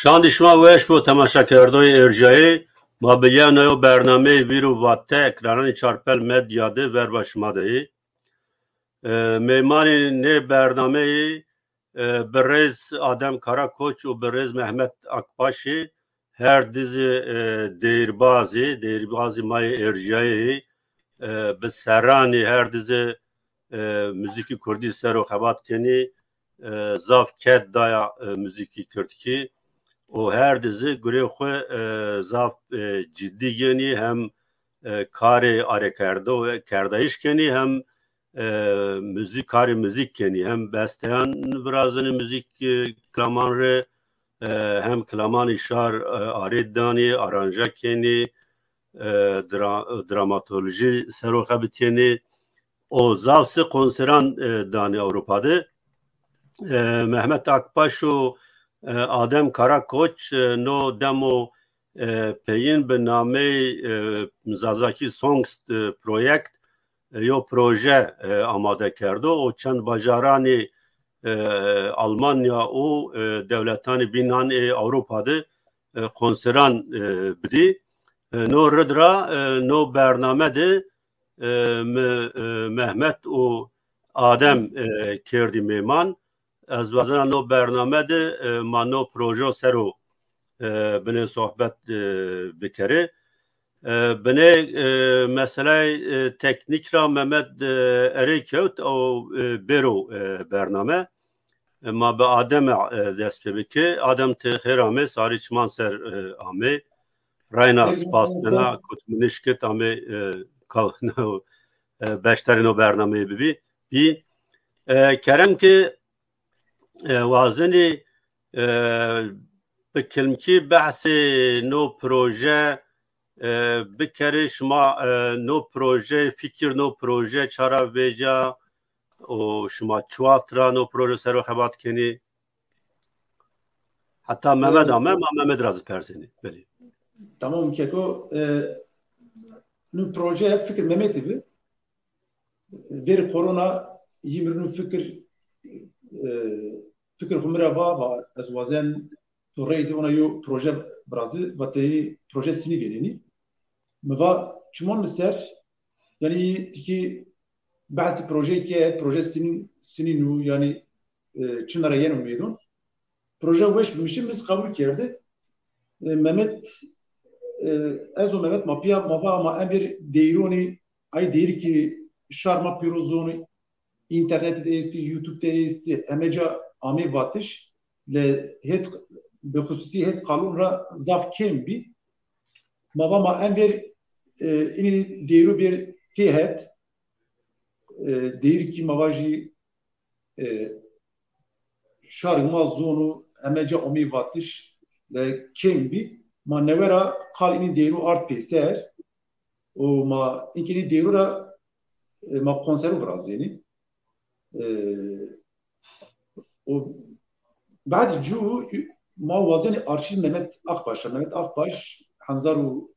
شاندی شما ویش بو تماشا کردوی ارجایی ما بیان او برنامه ویرو واته اکرانانی چارپل مدیا ده ور باشما ده میمانی نه برنامه برز آدم کاراکوچ و برز محمد اکباشی her dizi değirbazi may erjayı bi serani her dizi müziki Kurdi ser o xebat keni zaf ket daya müziki Kürtki o her dizi gure xwe zaf ciddi yeni hem kari arekerdo ve kerdayiş keni hem müzik kari müzik keni hem besteyan birazını müzik klamanre hem klaman şar aredani aranja keni dramatoloji seroxabiteni o zavsı konseran dani Avrupa'da Mehmet Akbaş o Adem Karakoç no demo peyin be name Zazaki Songs projekt yo proje amade kerdo o çend bajarani Almanya o devletani binan Avrupa'da konseran bidi no rıdra no bernamede Mehmet o Adem kerdi meman az vazana no bernamede mano proje sero bine sohbet bikere bine mesela teknik ra Mehmet Ereykevt o bero bername ما به آدم دست بکه آدم تخیر آمه ساری چمان سر آمه راینا سپاسنا کتمنش کت آمه بشترین و برنامه بی کرم که وازنی بکلم که بحث نو پروژه بکره شما نو پروژه فکر نو پروژه چرا ویجا o şuma çuatra no proje sero xebat keni hatta Mehmet ama Mehmet razı perseni beli. Tamam keko nu proje fikir Mehmet gibi bir korona yimrun fikir humra va azwazen torreydi ona yo proje Brazil vatei proje sini geleni meva çumon miser yani ki bazı proje sinin yani çınara yerim meydun proje veş mişim biz kabul kerdi Mehmet ezo Mehmet mapya mava ama emir deyroni ay deyir ki şarma pirozonu internette esti YouTube'da esti emeca ami batış le het behususi het kalunra zaf kembi mava ama emir ini deyru bir tehet deyir ki mavaji şargma zonu emece omi vatış ve kembi ma nevera kal ini deyru art peser o ma ikini deyru ra ma konseru brazini o بعد جو ما وزن arşiv Mehmet Akbaş Hanzaru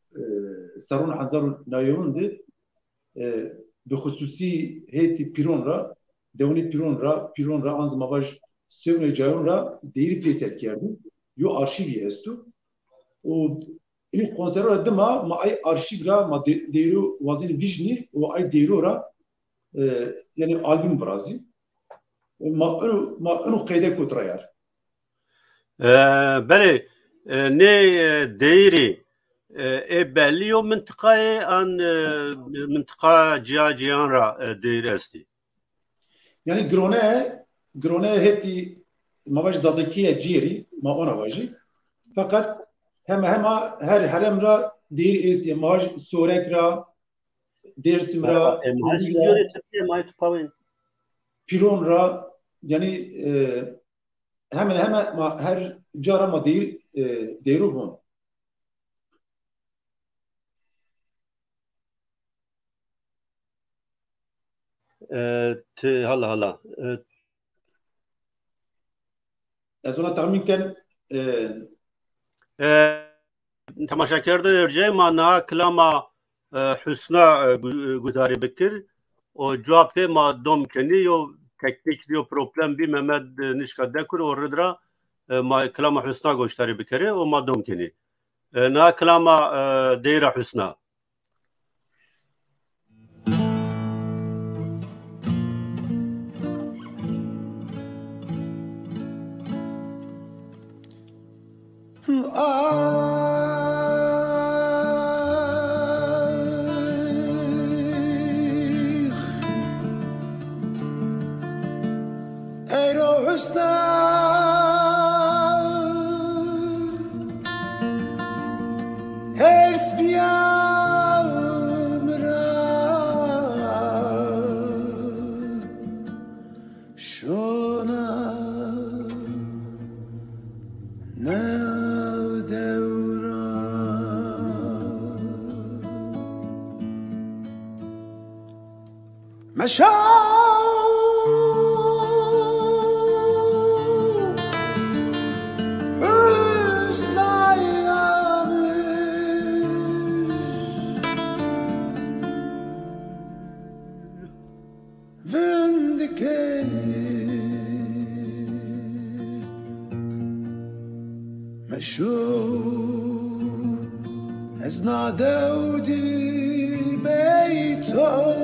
Sarun Hanzaru Nayon'du بخصوصی هیتی پیرون را دونی پیرون را آنز مواج سومن جایون را دیری پیسر کردیم یو آرشیوی استو و این کنسر را دما ما ای آرشیو را ما دیرو وزن ویژنی و ای دیرو را یعنی آلبوم برازی ما انو قیده کترا یار بله نه دیری belli o mıntıkaya an mıntıka cihan ra değir esti. Yani grone heti mavaj zazekiye ciri ma ona vaji. Fakat hem her harem ra değir esti mavaj sorek ra dersim ra piron ra yani hemen her cara ma değir değru von. هلا از ona tahmin ken temaşa kerdo erce ma klama husna gudari bikir o cevapte ma dom keni yo teknik yo problem bir Mehmet nişka dekur o rıdra ما کلام حسنا گوشتاری بکره و ما دوم کنی نه کلام دیر حسنا ای رو حسنا هرس بیام را شونا نو دورا مشا از نادودی بیتو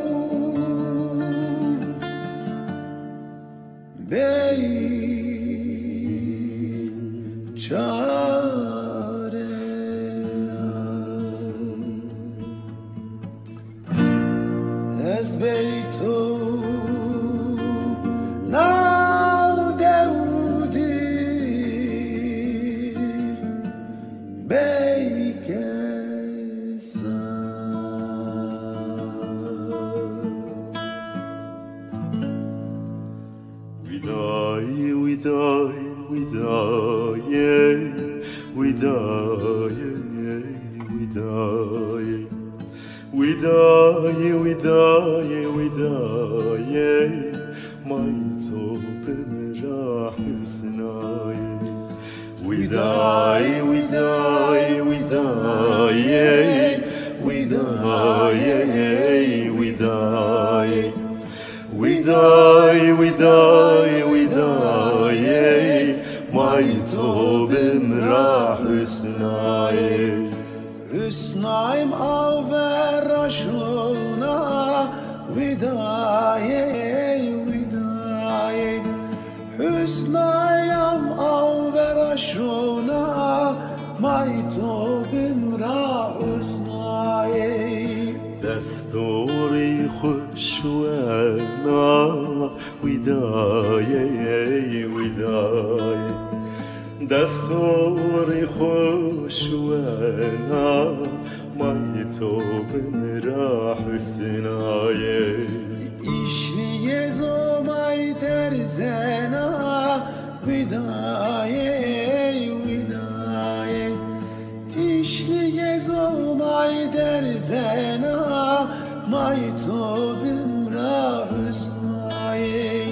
بیچاره از بیتو Hüsnayım avver aşuna vidaye vidaye Hüsnayım avver aşuna maytobim ra hüsnaye دستوری خوش و نا ودایه ودایه دستوری خوش و نا مای تو بمرا حسنایه ایشنی زمای در زنا ودایه ودایه ایشنی زمای در زنا مای تو بمرا حسنایه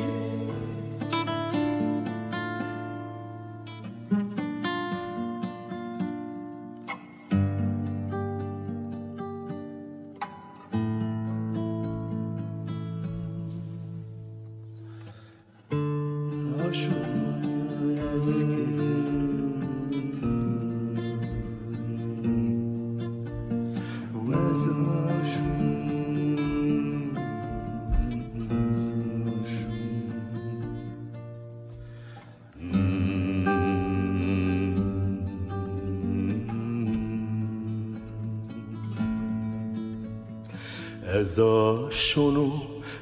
ازاشونو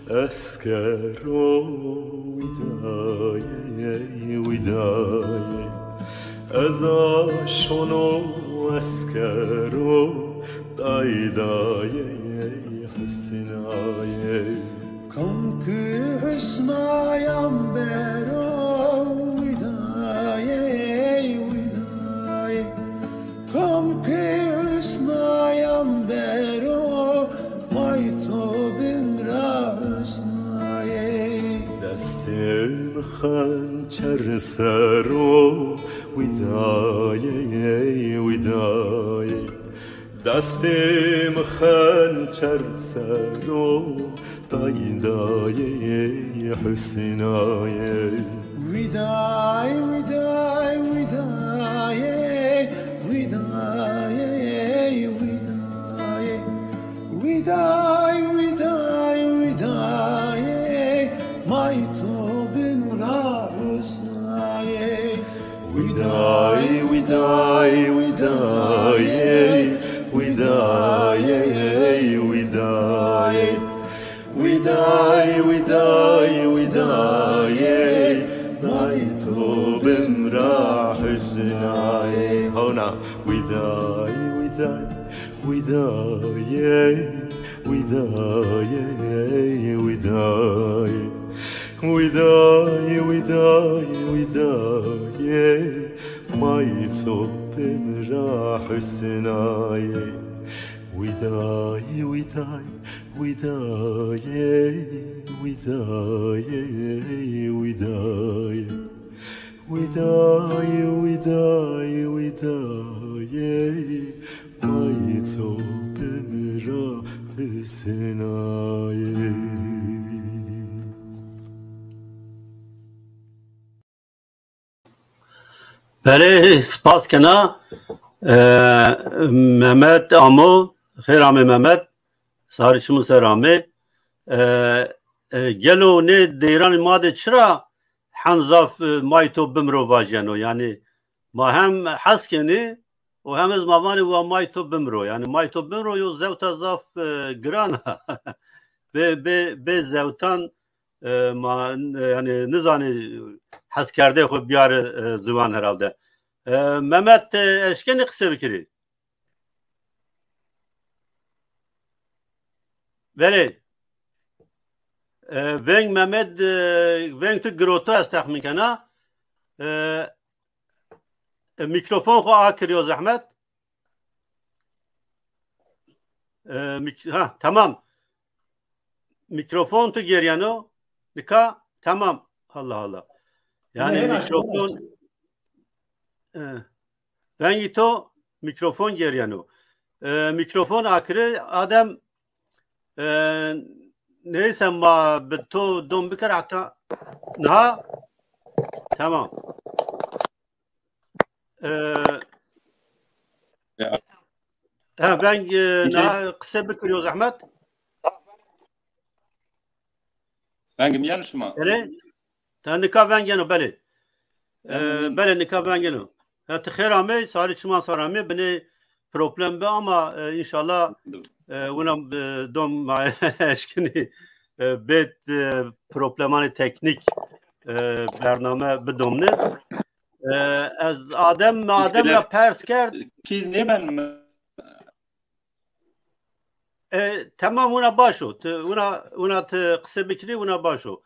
اسکرو ویدایه ویدایه ازاشونو اسکرو دایدایه حسنایه کم که حسنایم برو ویدایه ویدایه کم که حسنایم برو مای تو بمرا حسنایه دستم خنچر سرو ودایه ودایه دستم خنچر سرو دایدایه حسنایه ودای ودای وداي وداي وداي وداي وداي وداي وداي وداي نايتو بمراح السناي هنا وداي وداي وداي وداي وداي وداي وداي وداي مايتو بمراح السناي وداي وداي وداي وداي وداي وداي وداي وداي مايتو بمراح السناي. بله سپاس کنا مهمت آمو خیر آمه مهمت ساری چمو سر آمه گلو نه دیران ماده چرا حنزاف مایتو بمرو واجنو یعنی ما هم حس کنی و هم از موانی و مایتو بمرو یعنی مایتو بمرو یو زوت زاف گران به زوتان ما yani nizani has کرده خود بیار زبان herhalde. Mehmet eşkeni kısa bikiri. Veli. Ven Mehmet ven tu groto astah mikana. Mikrofon ko akırıyor zahmet. Ha tamam. Mikrofon tu geriyano. Nika tamam. Allah Allah. Yani mikrofon ben gito mikrofon geriyano. Mikrofon akırı adam neyse ma to dom bikar hatta ha tamam. Ha ben kısa bikiriyor Ahmet. Ben yanlış mı? Öyle. Tanika ben geno beli. Beli nika ben geno. Ha tıkhir ame sari çman sarame beni problem be ama inşallah ona dom eşkini bet problemani teknik bername bedomne az ademle pers kerd kiz ne ben tamam ona başo ona kısa bikri ona başo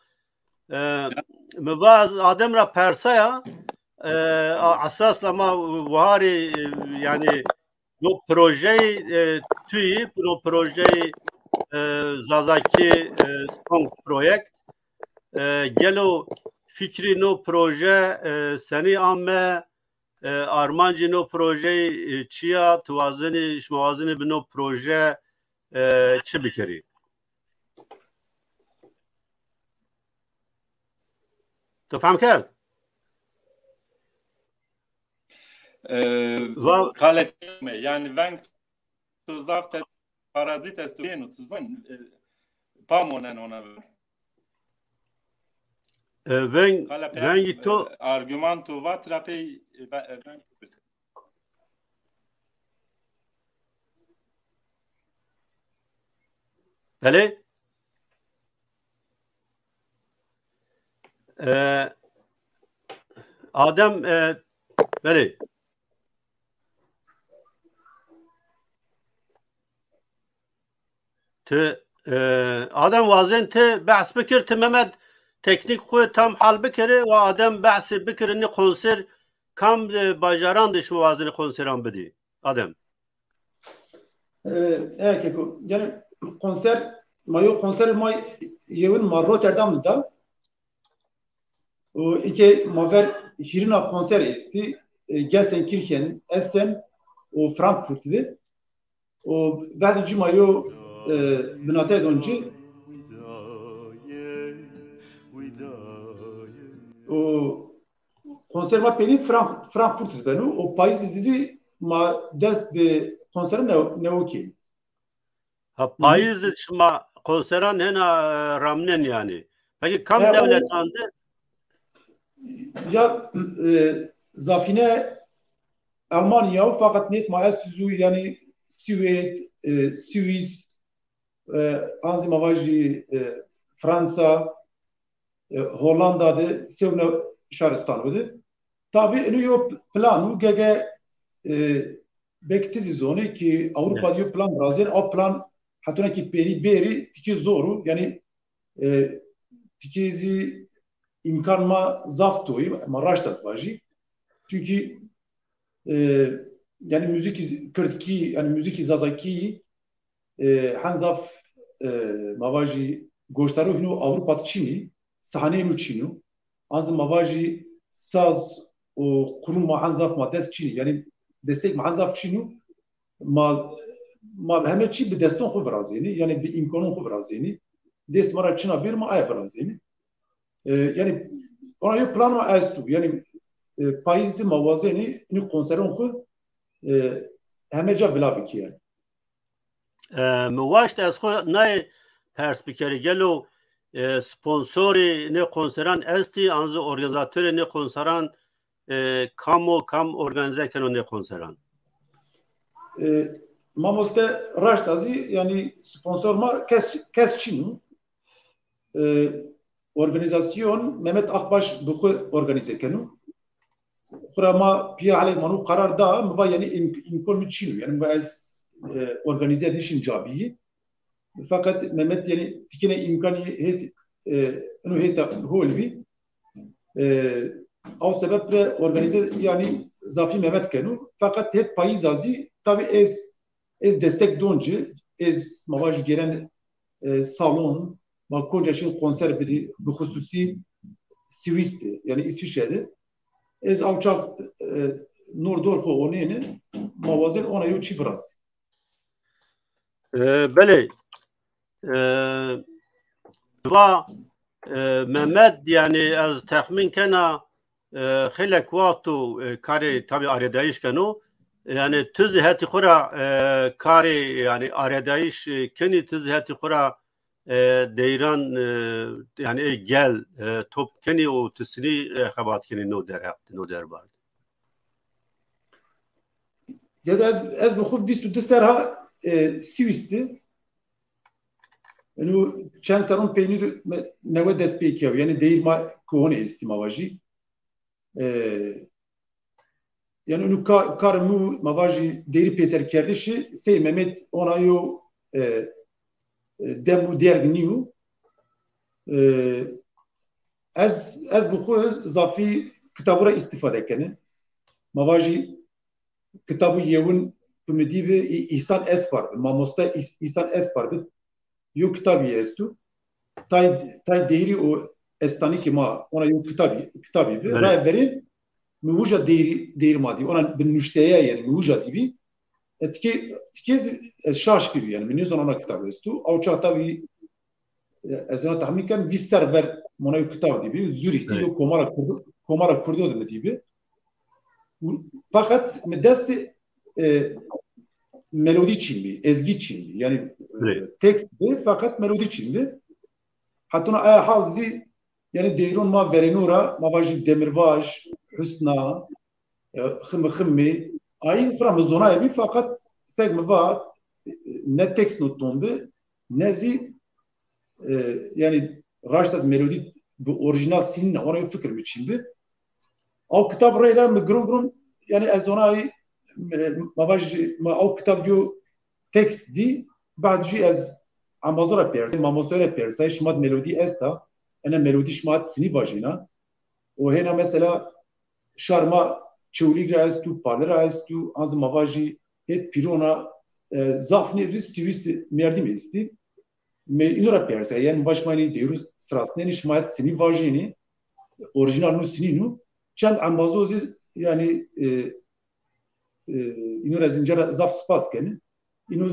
mevaz ademle persaya asasla mavari yani bu projeyi tüy bu projeyi zazaki son projekt gelo fikri no proje seni amme armancı no proje çiya tuvazını şmavazını bir no proje çi bikeri تو فهم کرد yani ben tuzafte parazit estuyenu tuzon pamonen ona ben gitto argümantu vatrapey ben bale Adem bale Adem vazen te bahs bikir te Mehmet teknik xwe tam hal bikire ve Adem bahs bikirini konser kam bajaran diş vazini konseran bidi Adem. Evet yani konser mayo konser may yevin Rotterdam'da o iki maver hirina konser esti Gelsenkirchen Essen o Frankfurt'ti o verdici mayo binate donci o konser ma peni Frankfurt'ti benu o Paris dizi ma dest be konser ne okey ha Paris ma konseran hena ramnen yani peki kam devlet andı ya zafine Almanya fakat net ma estuzu yani Süveyt, Süviz, anzi mavaji Fransa, Hollanda'da sevne şaristanıdır. Tabii ünü planu gege bektizi zonu ki Avrupa diyor plan razı o plan hatuna ki beri tiki zoru yani tikizi imkan ma zaftoyu maraştas vaji çünkü yani müzik Kürtki yani müzik zazaki hanzaf mavaji goştaru hinu Avrupa Çin'i sahne nu Çin'i az mavaji saz o kurum hanzaf maddes Çin'i yani destek hanzaf Çin'i ma hemen çi bir deston khu brazini yani bir imkanı khu brazini dest mara Çin'a bir ma ay brazini yani ona yok plan ma astu yani payizdi mavazeni nu konseron khu همه جا بلا بکیه مواشت از خود نه پرسپیکری گلو سپانسوری نه کنسران استی انزو ارگانیزاتوری نه کنسران کام ارگانیزه کنو نه کنسران ما ملته رشت ازی یعنی سپانسور ما کس چینو ارگانیزاسیون مهمت اخباش بخو ارگانیزه کنو خرما بیا عليه منو قرار دا مبا يعني imkan متشينو يعني مبا از organize edişin cabiyi fakat Mehmet yani tikine imkanı het inu het holvi o sebeple organize yani zafi Mehmet kenu fakat het payizazi tabi ez destek doncu ez mavaj gelen salon ma kocaşın konser bidi bu hususi Sivist'ti yani İsviçre'de ez avçak Nordorf'u onayını mavazel ona yok çifras. Bele va Mehmet yani az tahmin kana خلق وقتو کاری tabi آرایش کنو yani tüz hati khura kari yani آرایش کنی tüz hati khura دیران yani gel top کنی o tüsni xabat کنی نو در باد ya ez bu khuf vistu deserha Sivis'ti. Yani çen sarın peynir neve despekiyor. Yani değil ma kohone istimavaji. Yani onu karmu mavaji deri peser kerdişi sey Mehmet ona yo demu dergniu ez bu khuf zafi kitabura istifade kene. Mavaji kitabı yevun Pümedibi İhsan Espar, Mamosta İhsan Espar'dı. Yok kitabı estu. Tay değeri o estani ki ma ona yok kitabı. Ray verin müvuca değeri maddi. Ona bir müşteriye yani müvuca gibi. Tikez şaş gibi yani. Minüzon ona kitabı estu. Avça tabi ezana tahmin kan visser ver ona yok kitabı gibi. Zürih'te yok komara kurdu demek gibi. Fakat medesti melodi Çinli, ezgi Çinli. Yani teksti fakat melodi Çinli. Hatta halzi yani deyrun ma verenura ma vaji demirvaj, hüsna, khımmi ayın kuram zona evi fakat segme va ne tekst notumbe nezi yani raştaz melodi bu orijinal sinne ona fikir mi Çinli. O kitap reyla mi grun yani ezonayı ما او كتاب جو تكست دي بعد جي از امازورا بيرسي ماموسورا بيرسي شمات ميلودي استا انا ميلودي شمات سني باجينا وهنا مثلا شارما تشوليغ راستو بالر راستو از مافاجي هيت بيرونا زافني ريس سيويست ميردي ميستي مي انورا بيرسي يعني باش ماني ديروس سراسني شمات سني باجيني اوريجينال نو سني نو چند امازوزي yani اینو از اینجا زاف سپاس کنه اینو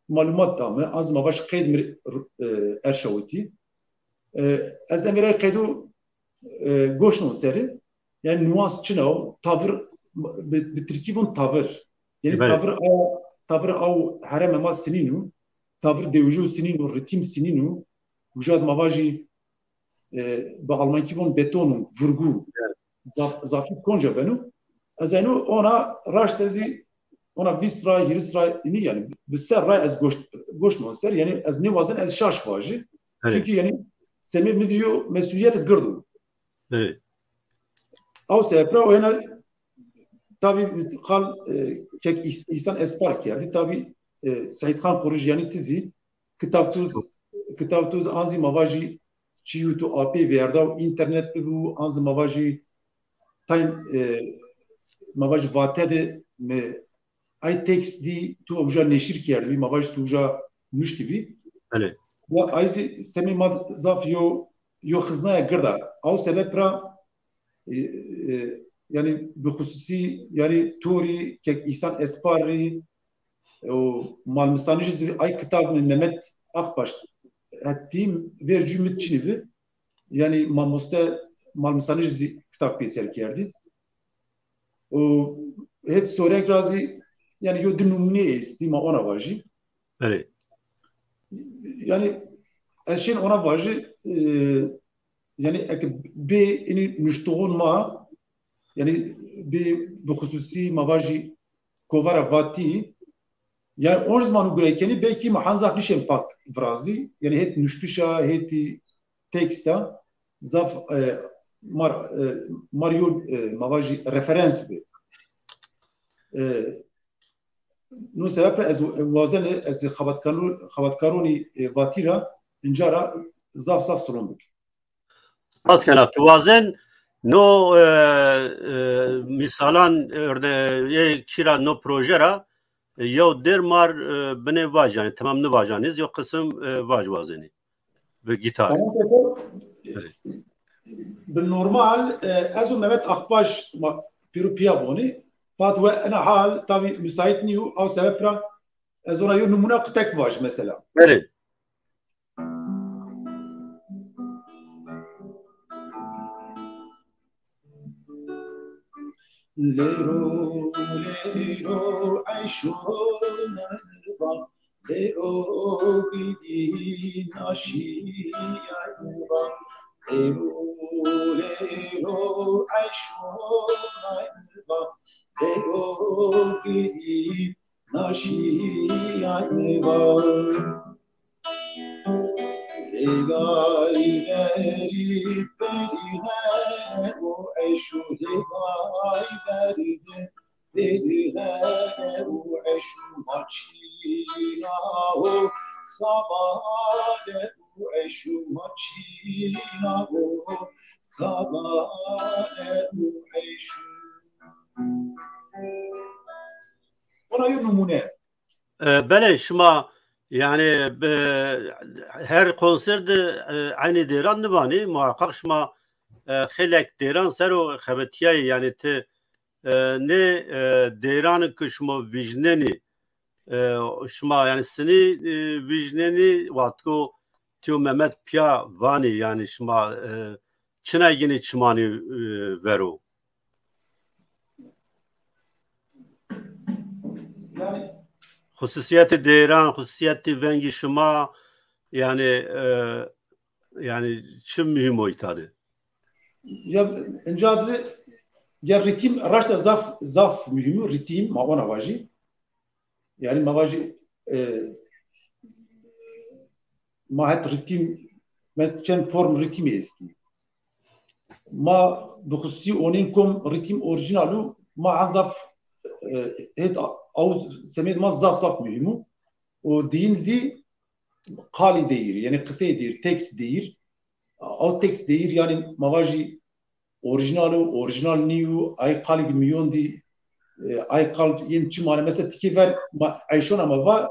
معلومات دامه از ما باش قید ارشاوتی از امیره قیدو گوشنون سری yani nuans çino tavır bitirkivon tavır yani tavır av harem ama sininu tavır devuju sininu ritim sininu vujad mavaji ba almankivon betonun vurgu zafi konca benu ازینو اونا راش تزی اونا 20 را 20 را اینی یعنی بسر را از گوشت monster yani az nevazın az şaş vajı. Çünkü yani semih mi diyor mesuliyet gırdı. Evet. Av sebepler o yana tabi kal kek insan espar kerdi. Tabi Said Khan Kuruj yani tizi kitaptuz anzi mavaji çiyutu AP verda internet bu anzi mavaji time mavaji vatede me ay tekst di tu uja neşir kerdi. Bir mavaji tu uja müşti bi. Evet. Ya ayzi semih mad zaf yo hıznaya gırda. Av sebepler yani bixususi yani turi kek İhsan Esparri o malmistanıcı ay kitab Mehmet Akbaş ettiğim vercü mitçini yani mamusta malmistanıcı kitap peser kerdi. O hep sorek razi yani yo dinumune istima ona vajı. Evet. Yani eşin ona vajı yani be ini nüştuğun ma yani bir hususi mavaji kovara vati yani o zaman görekeni belki mahanzak nişen pak vrazi yani het nüştüşa heti teksta zaf Mario mavaji referans bi no sebeple ez wazen ez xabatkaroni vatira injara zaf solunduk. Aslında tuvazen no misalan örneğin kira no projera ya dermar bine vaj yani tamam ne vajaniz yok kısım vaj vazeni ve gitar. Ben normal azu Mehmet Akbaş piru piyaboni pat ve ana hal tabi müsait niyu av sebepra az ona yo numune tek vaj mesela. Evet. Lero, lero, aşona neba, lero gidi naşi ayba, lero, lero, aşona neba, lero gidi naşi ayba. Legayleri perihane o eşu legayleri perihane o eşu maçina o sabale o eşu maçina o sabale o eşu. Ona bir numune. Bele şuma yani her konserde aynı deran nivani muhakkak şuma xelek deran sero xebetiye yani te ne deran ki şuma vijneni şuma yani seni vijneni vatko tio Mehmet Pia vani yani şuma çına yeni çımani vero. Yani Hususiyeti deran, hususiyeti vengi şuma yani yani çim mühim o itadı. ya encadı ya ritim raşta zaf mühim ritim ma ona vajı yani ma vajı ma het ritim metçen form ritmi esti ma bixusi onin kom ritim orijinalu ma azaf het av semed ma zaf mühim o dinzi kali değil yani kısa değil tekst değil o tekst değil yani mavaji orijinal new ay kali milyon di ay kal yeni çimane mesela tiki ver ayşon ama va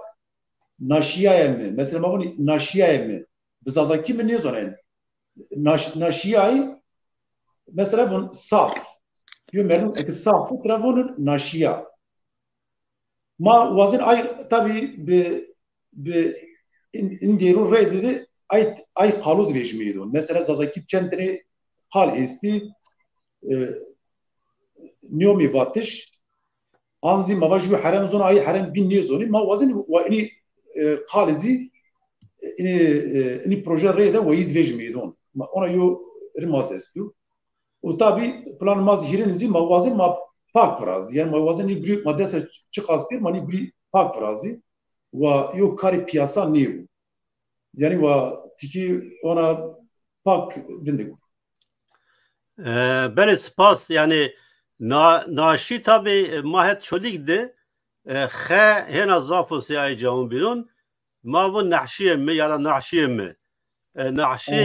naşiya mı mesela ma bunu naşiya mı biz azaki mi ne zonen naşiyayı mesela bu saf yömerdim ki saf bu travonun naşiya ma vazin ay tabi be indiru reddi ay kaluz vejmiyedun mesela zazaki çentini hal esti niyomi vatış anzi mavajü harem zona ay harem bin niye zoni ma vazin ve ini kalizi ini proje rede ve iz vejmiyedun ona yo rimaz estu o tabi plan maz hirinizi ma vazin ma pak frazı. Yani mavazın ne gri madde çıkas bir mani gri pak frazı. Ve yok kari piyasa ne bu? Yani ve tiki ona pak vindik. بله سپاس یعنی ناشی tabi mahet çodikdi خه هنا زافو سیای جوان بیرون ما و نحشیه می یا نحشیه می نحشی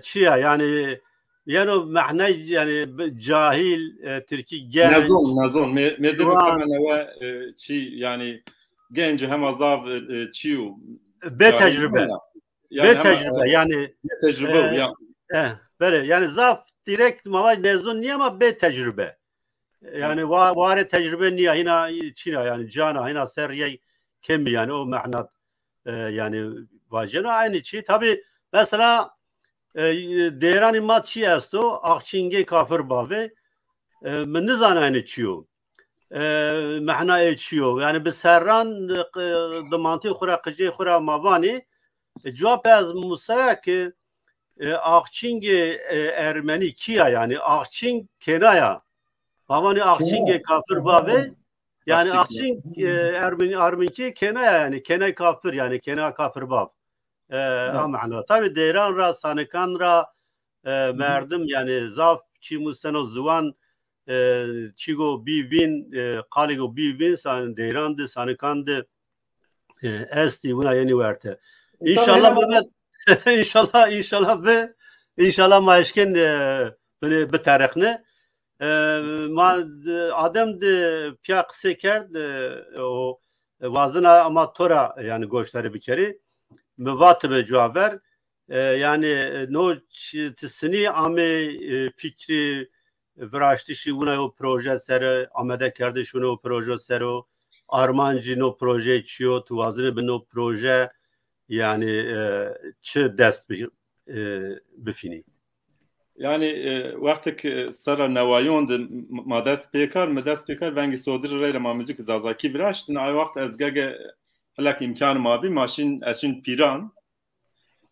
چیه yani معنی yani cahil Türkiye genç nazon merdim kamene ve çi yani genç hem azav çiu be tecrübe yani tecrübe böyle yani zaf direkt mava nezon niye ama be tecrübe yani var tecrübe niye hina Çin'e yani cana hina seriye kim yani o manat yani vajena aynı şey tabi mesela değerani matçı esto akçinge kafir bave من نزان aynı çiyo معنای çiyo yani bir serran ضمانتی خورا قجی خورا mavani cevap az Musa ki akçing Ermeni kiya yani akçing kenaya mavani akçing kafir bave yani akçing Ermeni kenaya yani kenay kafir yani kenaya kafir bav amana tabi değeran ra sanikan ra merdim yani zaf çi museno zuvan çigo bivin kaligo bivin san değrandı sanikandı esti buna yeni verte inşallah Mehmet inşallah maşken beni betarikne ma adam de piyak seker o vazına amatora yani goşları bir kere müvatı cevap ver yani no tisini ame fikri vraştı şuna o proje sere amede kerdi şuna o proje sere armancı no proje çiyor tuvazını ben o proje yani çı dest bifini yani vakti sara nevayond madas pekar vengi sodir reyla ma müzik zazaki vraştın ay vakt ezgage halak imkan mabi maşin eşin piran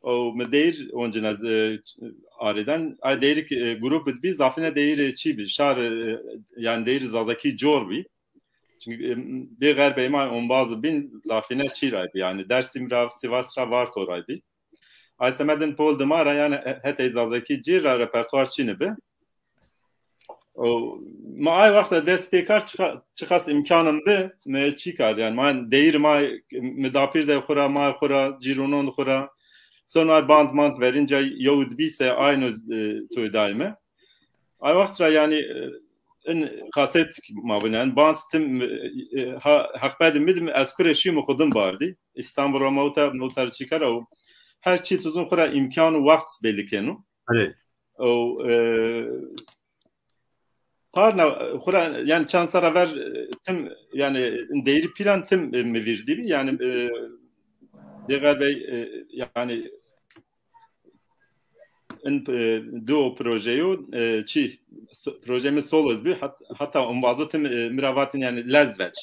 o medeyir oncun az areden ay deyrik grup bir zafine deyir çi bir şar yani deyir zazaki jor bir çünkü bir garbe iman on bazı bin zafine çiray yani Dersim rav Sivasra var toray bir ay semedin pol demara yani hete zazaki cira repertuar çini be o ma ay vakta despekar çıkas imkanım be me çıkar yani man deyir ma medapir de khura ma khura cironon khura sonra band verince yahud bise aynı toy daime ay vaktra yani in kaset mabinen band tim hakbedim midim eskure şi mi khudum bardi İstanbul'a motor çıkar o her şey tuzun khura imkanı vakt bellikenu evet o parna khura yani chansara ver tim yani değeri plan tim mi verdi yani Degar Bey yani duo projeyo çi projemiz solo bir hatta bazı tim miravatin yani lezveç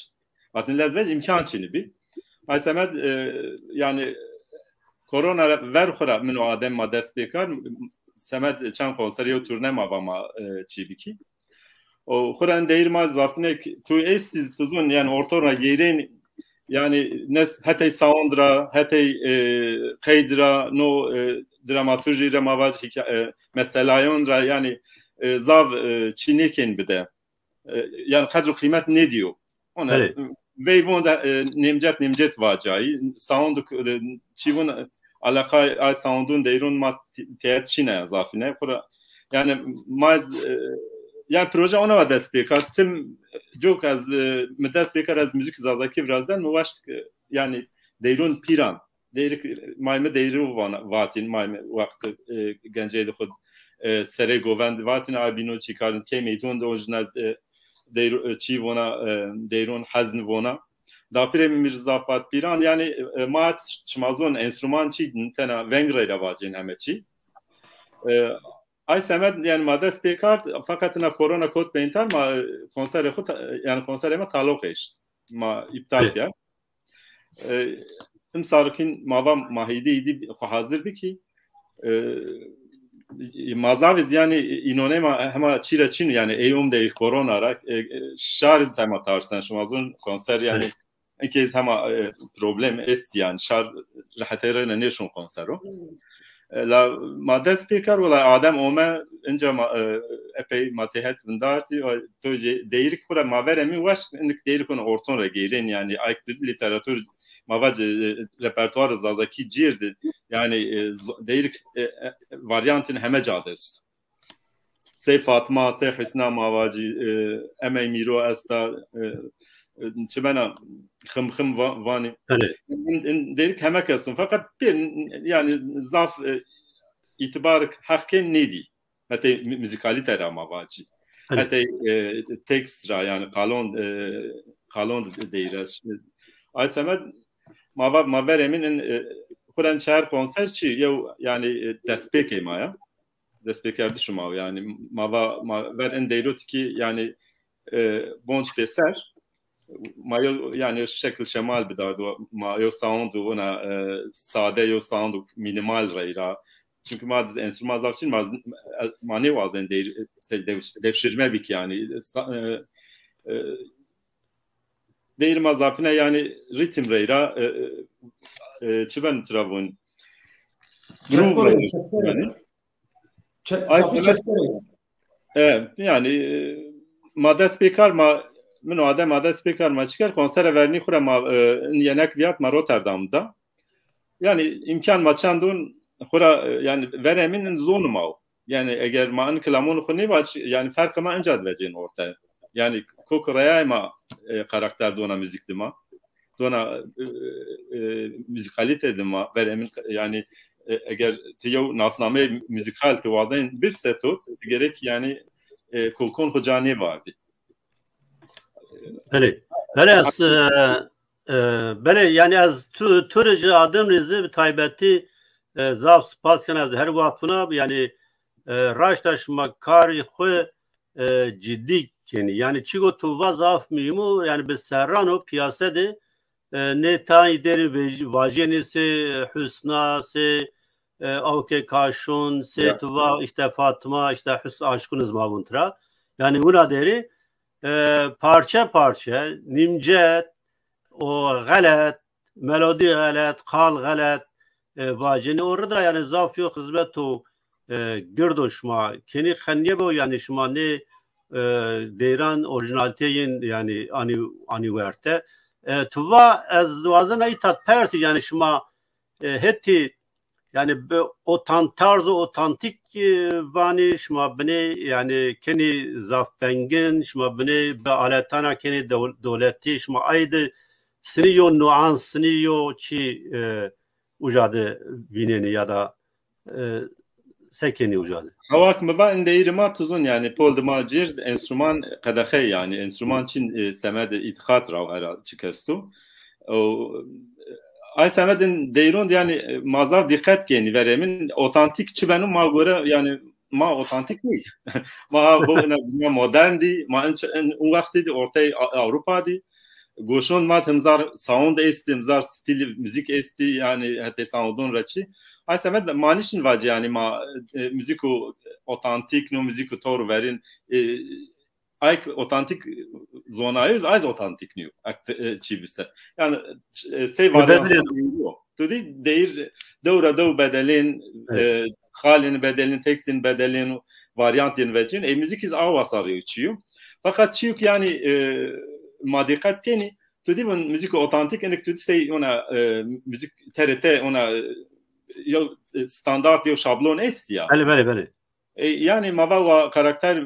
atin lezveç imkan çini bir ay semed yani korona ver khura min o adem madas bekar semed çan konseriyo turne mabama çi biki o khuran değirmaz zafne tu esiz tuzun yani ortora yerin yani nes hatay soundra hatay kaydra no dramaturji ramavaj meselayonra yani zav çiniken bir de yani kadro kıymet ne diyor ona ve bunda nemcet vacayı sound çivun alaka ay soundun deyrun mat teat çine zafine yani maz yani proje ona va despeka tim çok az medespeka az müzik zazaki birazdan muvaştık yani deyrun piran deyrik mayme deyru vatin mayme vakti genceydi khud sere govend vatin abino çıkarın kemeydun da orijinal deyru çivona deyrun hazn vona da pire mirzafat piran yani mat çmazon enstrüman çi tena vengrayla vacin hemeçi ay semed yani madas pekart fakat na korona kod beintar ma konser khut yani konser ma talok eşt ma iptal ya im sarkin mava mahidi idi hazır bir ki mazaviz yani inone ma hema çire çin yani eyum de korona rak şar hema tarzdan şumazun konser yani inkez hema problem est yani şar rahatere ne şun konsero la madde speaker wala adam oma inca epey matehet vindarti to değerik kura maveremi vaş indik değerik onu orton regiren yani ayk literatür mavac repertuar zazaki cirdi yani değerik varyantın heme cadest sey Fatma sey Hüsna mavaci emey miro asta çimena khım vani değerik heme kesin fakat bir yani zaf itibarık hakken neydi hatta müzikalite mavaci hatta tekstra yani kalon değeriz ay semed maveremin Kur'an şehir konserçi yani despeke maya despekerdi şuma yani maver en deyrot ki yani bonç beser mayo yani şekil şemal bidardı mayo soundu ona sade yo soundu minimal reyra çünkü maz enstrüman zakçın mani vazen devşirme bik yani değil mazafine yani ritim reyra çiben travun groove yani madde speaker ma min adam madde speaker ma çıkar konsere verni kura ma yenek viyat ma Rotterdam'da yani imkan maçandun kura yani veremin zonu ma yani eğer ma an klamon khuni vaç yani farkı ma encad vecin ortaya yani kokraya ma karakter dona müzikli ma dona müzikalite dima veremin yani eğer tiyo nasname müzikal tevazen bir setot gerek yani kulkon hocani vardı. Bele az bele yani az türeci adım rezi taybeti zaf spasyan az her vakfına yani raştaşma kar xwe ciddi yani çigo tu vazaf mimu yani be serrano piyasede ne tane deri vajeni se Hüsna se avke kaşun se tuva işte Fatma işte Hüs aşkınız mavuntra yani buna deri parça parça nimcet o galet melodi galet kal galet vajeni orada yani zaf yok hizmet o girdoşma keni khaniye bu yani şuma ne deyran orijinaliteyin yani ani verte tuva az duazan ay tat persi yani şuma hetti yani o tarzı otantik vani şuma beni yani keni zafengin şuma beni be aletana keni devleti şuma aydı siniyo nuans siniyo çi ucadı vineni ya da sekeni ucadı. Havak mı ben değirma tuzun yani poldu macir enstrüman kadahe yani enstrüman için semede itikat rav çıkastu. O ay semedin değirond yani mazav dikkat geni veremin otantik çibenin ma göre yani ma otantik değil. Ma bu moderndi ma en uvaktidi ortaya Avrupa'di. Goşon mat hemzar sound esti hemzar stil müzik esti yani hatta soundun raçı. Ay semed manişin vacı yani ma müziku otantik no müziku tor verin ay otantik zonayız az otantik new çibise. Yani şey var tudi değir devra bedelin halin bedelin tekstin bedelin varyantin vecin müzik iz avasarı içiyor. Fakat çiuk yani ma dikkat keni tudi bu müzik otantik enik tudi şey ona müzik TRT ona yo standart yo şablon est ya. Bele. Yani mava karakter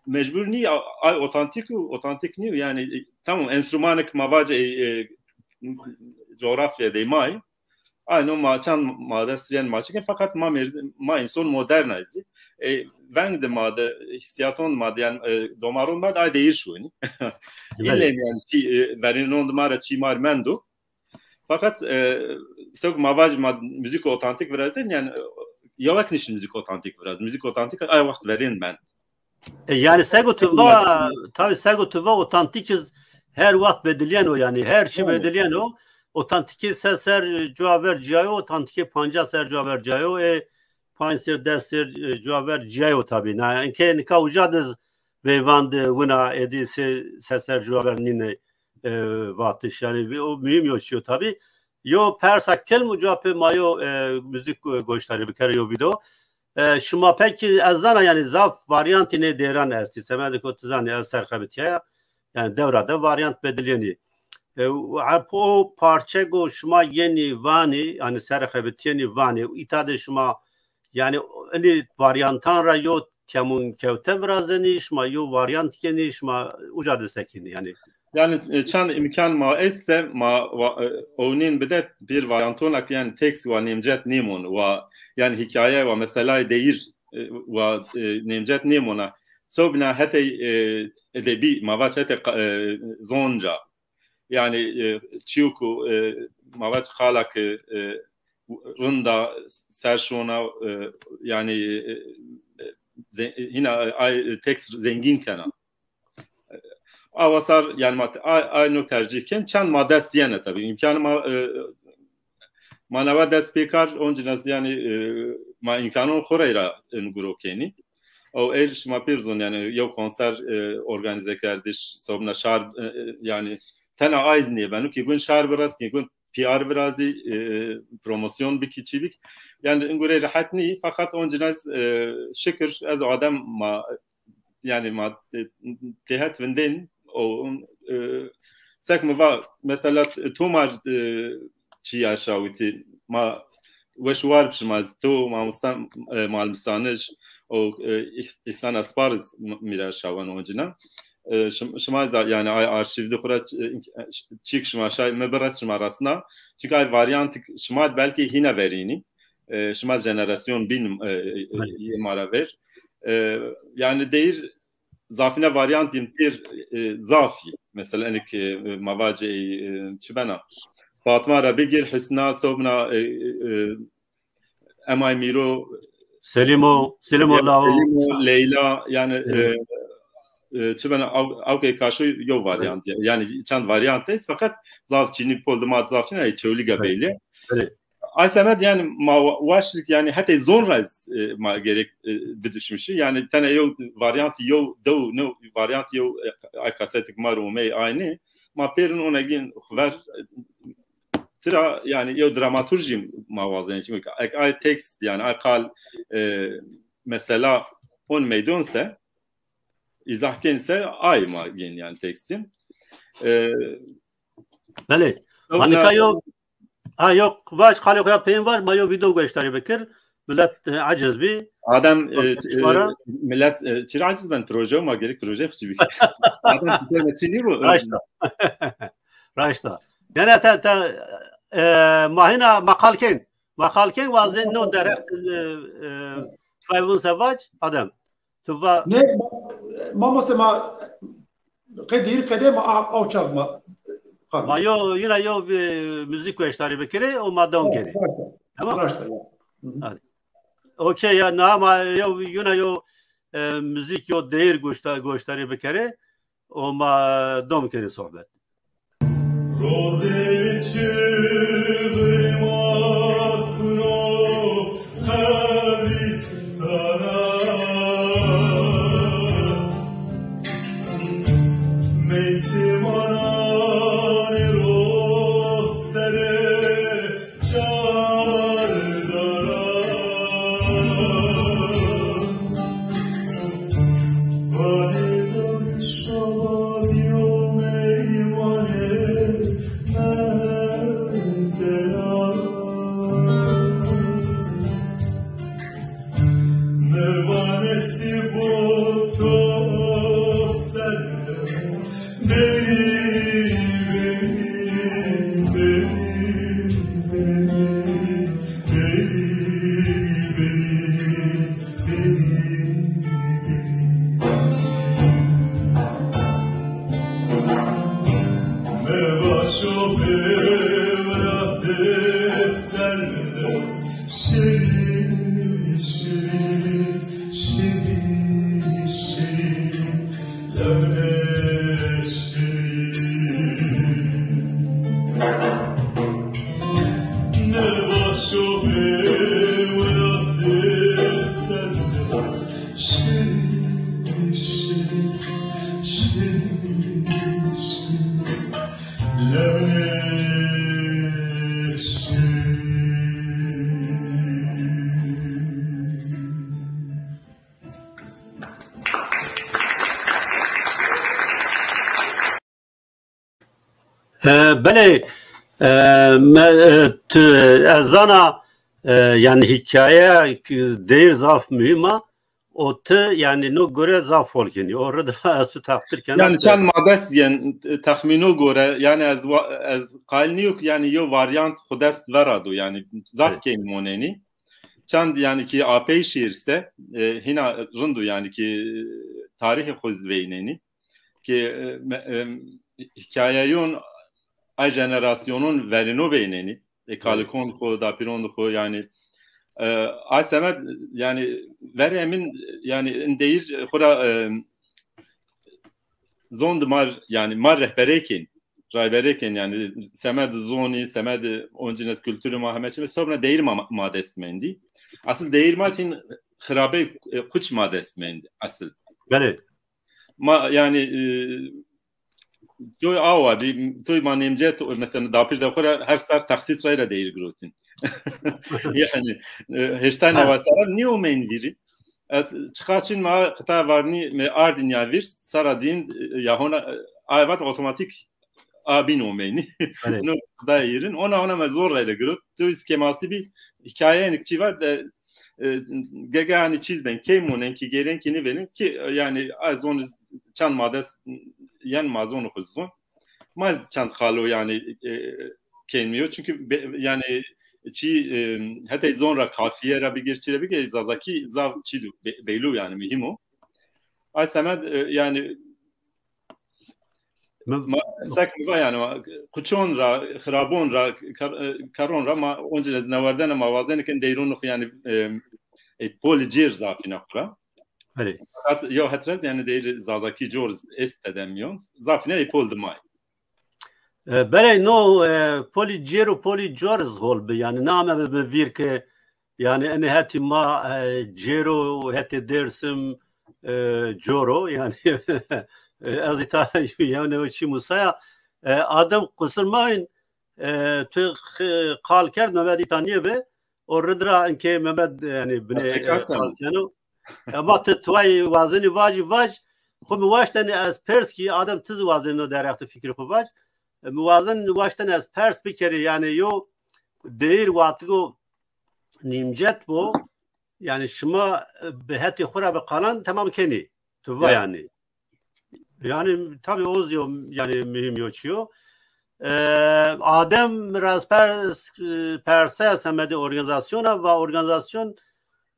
mecbur ni ay otantik ni yani tamam enstrümanik mavaca coğrafya demay. Aynı maçan madesiyen maçken fakat ma insan modernizdi. Ben de made hissiyatın made yani domarun made ay değir şu ni. İlle yani ki verin on domara çimar mendo. Fakat sök mavaj müzik otantik biraz yani yavaş nişin müzik otantik biraz. Müzik otantik ay vakit verin ben. Yani segutuva tabii segutuva otantikiz her vakit bedeliyen o yani her şey bedeliyen o. Otantiki seser cuaver cayo otantiki panca ser cuaver cayo پانسر دستر جوابر جیو تابی نه اینکه نکاو جادز ویواند ونا ادی سر جوابر نینه واتش yani o mühim yaşıyor tabi. Yo persa kelmu cevap mayo müzik gösteri bir kere yo video. Şuma peki azana yani zaf varyantine deran esti. Semedi kotizani az serkabitiye yani devrada varyant bedileni. O parça go şuma yeni vani yani serkabitiyeni vani itade şuma yani hani varyantan ra yo kemun kevte vrazeni şuma yo varyant keni şuma ucadı sekini yani. Yani çan imkan ma esse ma onun bir de bir varyantona yani tekst ve nemcet nemon ve yani hikaye ve mesela değil ve nemcet nemona sobna hatta edebi mavaç hatta zonca yani çiuku mavaç kalak rında serşona yani yine tekst zengin kana avasar yani aynı tercihken çan maddesi yani tabii imkanı manava dest bekar onca yani ma imkanı korayra ngurokeni o erişma pirzon yani yok konser organize kardeş sobna şar yani tena ayzni ben ki gün şar biraz ki gün PR biraz promosyon bir küçük yani ngure rahatni fakat onca şükür az adam ma yani ma tehat venden o sekme var mesela tomar çi aşağıtı ma veşvar pişmaz to ma mustan malmisanış o insan asparız mira şavan oncuna şmaz da yani arşivde kura çık şma şey meberas şma arasında çünkü ay varyant şma belki yine verini şma jenerasyon bin mara ver yani değil zafine varyant bir zafi mesela enik mavace çibana Fatma Rabigir Hüsna Sobna Emay Miro Selimo Leyla yani çibana avke karşı yok varyant yani çan varyantayız fakat zaf Çin'i poldumat zafçın ay çölü gabeyli Aysemed yani mavaşlık yani hatta zonraz ma gerek bir düşmüşü yani tane yo varyant yo do no varyant yo ay kasetik marumey aynı ma perin ona gin ver Tıra yani yo dramaturji mavazen çünkü ay tekst yani ay kal mesela on meydonse izahkense ay ma gen yani tekstin Bale manika yo ha yok var kalık yapayım var mayo video gösteri bekir millet aciz bir adam millet çiraciz ben proje ma gerek proje hiçbir adam bize çini bu raşta yani ta mahina makalken vazen no direkt fayvun savaş adam tuva ne ma kadir kadem av çakma ma yo yine yo müzik gösteri bekire o madon geri tamam okey ya nama yo yine yo müzik yo değer gösteri bekire o madon geri sohbet بله ezana yani hikaye değil zaf mühima o te yani no göre zaf folkini orada az takdir kenar yani çan madas yani tahminu göre yani az qalni yok yani yo varyant xudest verado yani zaf ke moneni çan yani ki AP şiirse hina rundu yani ki tarihi xuzveyneni ki hikayeyon ay jenerasyonun verino beyneni kalikon xo da piron xo yani ay semet yani veremin yani değil xora zond mar yani mar rehbereken rehbereken yani semed zoni semed oncines kültürü mahmeçi ve sonra değil madestmendi asıl değil masin xirabe kuç madestmendi asıl evet ma yani توی آوادی توی ما نمی‌جت مثلا داپیش داخل هر سر تخصیص رایل دیر گروتین yani هشتن نواسرا نیو من ویری از çıkarsın ma kıta varni me ardin ya vir saradin ya ona ayvat otomatik abin omeni no da yerin ona me zor rayla grot tu skeması bir hikayenikçi var da gegani çizben kemonen ki gerenkini verin ki yani az onu çan mades yani mazonu kuzun maz çant khalo yani kelmiyor çünkü yani çi hatta sonra kafiye ra bir geçire bir zazaki zav çilu beylu yani mühim o ay semed yani sakva yani kuçon ra xrabon ra karon ra ma once navardan mavazen ken deyrun yani polyjer zafina khra evet yo hatraz yani değil zazaki George istedemiyor zafina epoldu may bele no polyjero hol be yani name be vir ke yani ene hati ma jero hati dersim joro yani azita yani o çi musaya adam kusırmayın tu qal kerd Mehmet İtaniye be orada inke Mehmet yani bine yani ama توی وزنی واج خب مواشتن از پرس کی آدم تز وزن رو در اخت فکر خو واج موازن واشتن از پرس بکری yani yo دیر وقتگو نیمجت بو yani şuma beheti xura be qalan tamam keni tuva yani tabii ozuyor yani mühim yoçuyor Adem biraz perse semedi organizasyona ve organizasyon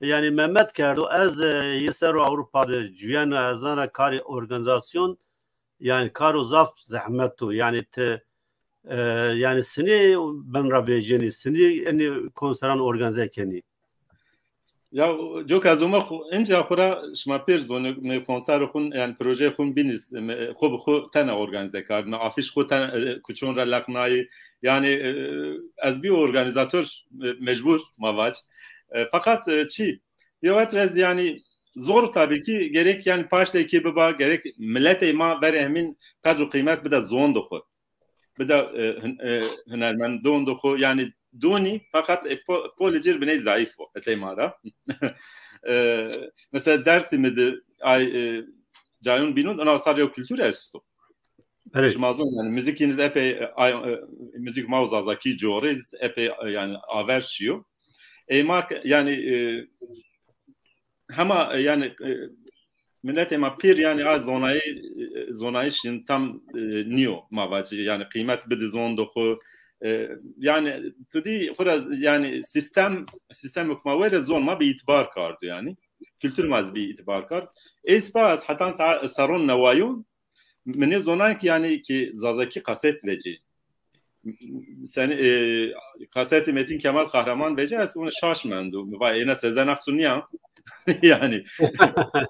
yani Mehmet kerdo az yeser Avrupa'da cüyen azana kari organizasyon yani karo zaf zahmetu yani te yani seni ben rabejeni seni yani konseran organize keni ya çok azuma ince akura şma perzonu me konser xun yani proje xun binis xo tane organize kardın afiş xo tane kuçon ra laqnayı yani az bir organizatör mecbur mavaç fakat çi yavaş yani zor tabii ki gerek yani parça ekibi ba gerek millet ima veremin kadro kıymet bir de zon doku bir de hünermen don doku yani doni fakat polyjer bine zayıf o etemara mesela Dersim'de ay Cayun Binun ona sadece kültür esto evet mazlum yani müzikiniz epey müzik mavzazaki joriz epey yani aversiyo mark yani ama yani millet ema pir yani az zonayı şimdi tam niyo mavacı yani kıymet bir zon doku yani tudi yani sistem hükmavere zon ma bir itibar kardı yani kültür maz bir itibar kardı espas hatan sarun nevayun mene zonan ki yani ki zazaki kaset veci sen kaseti Metin Kemal Kahraman veci aslında şaşmandu vay ena Sezen Aksu niya yani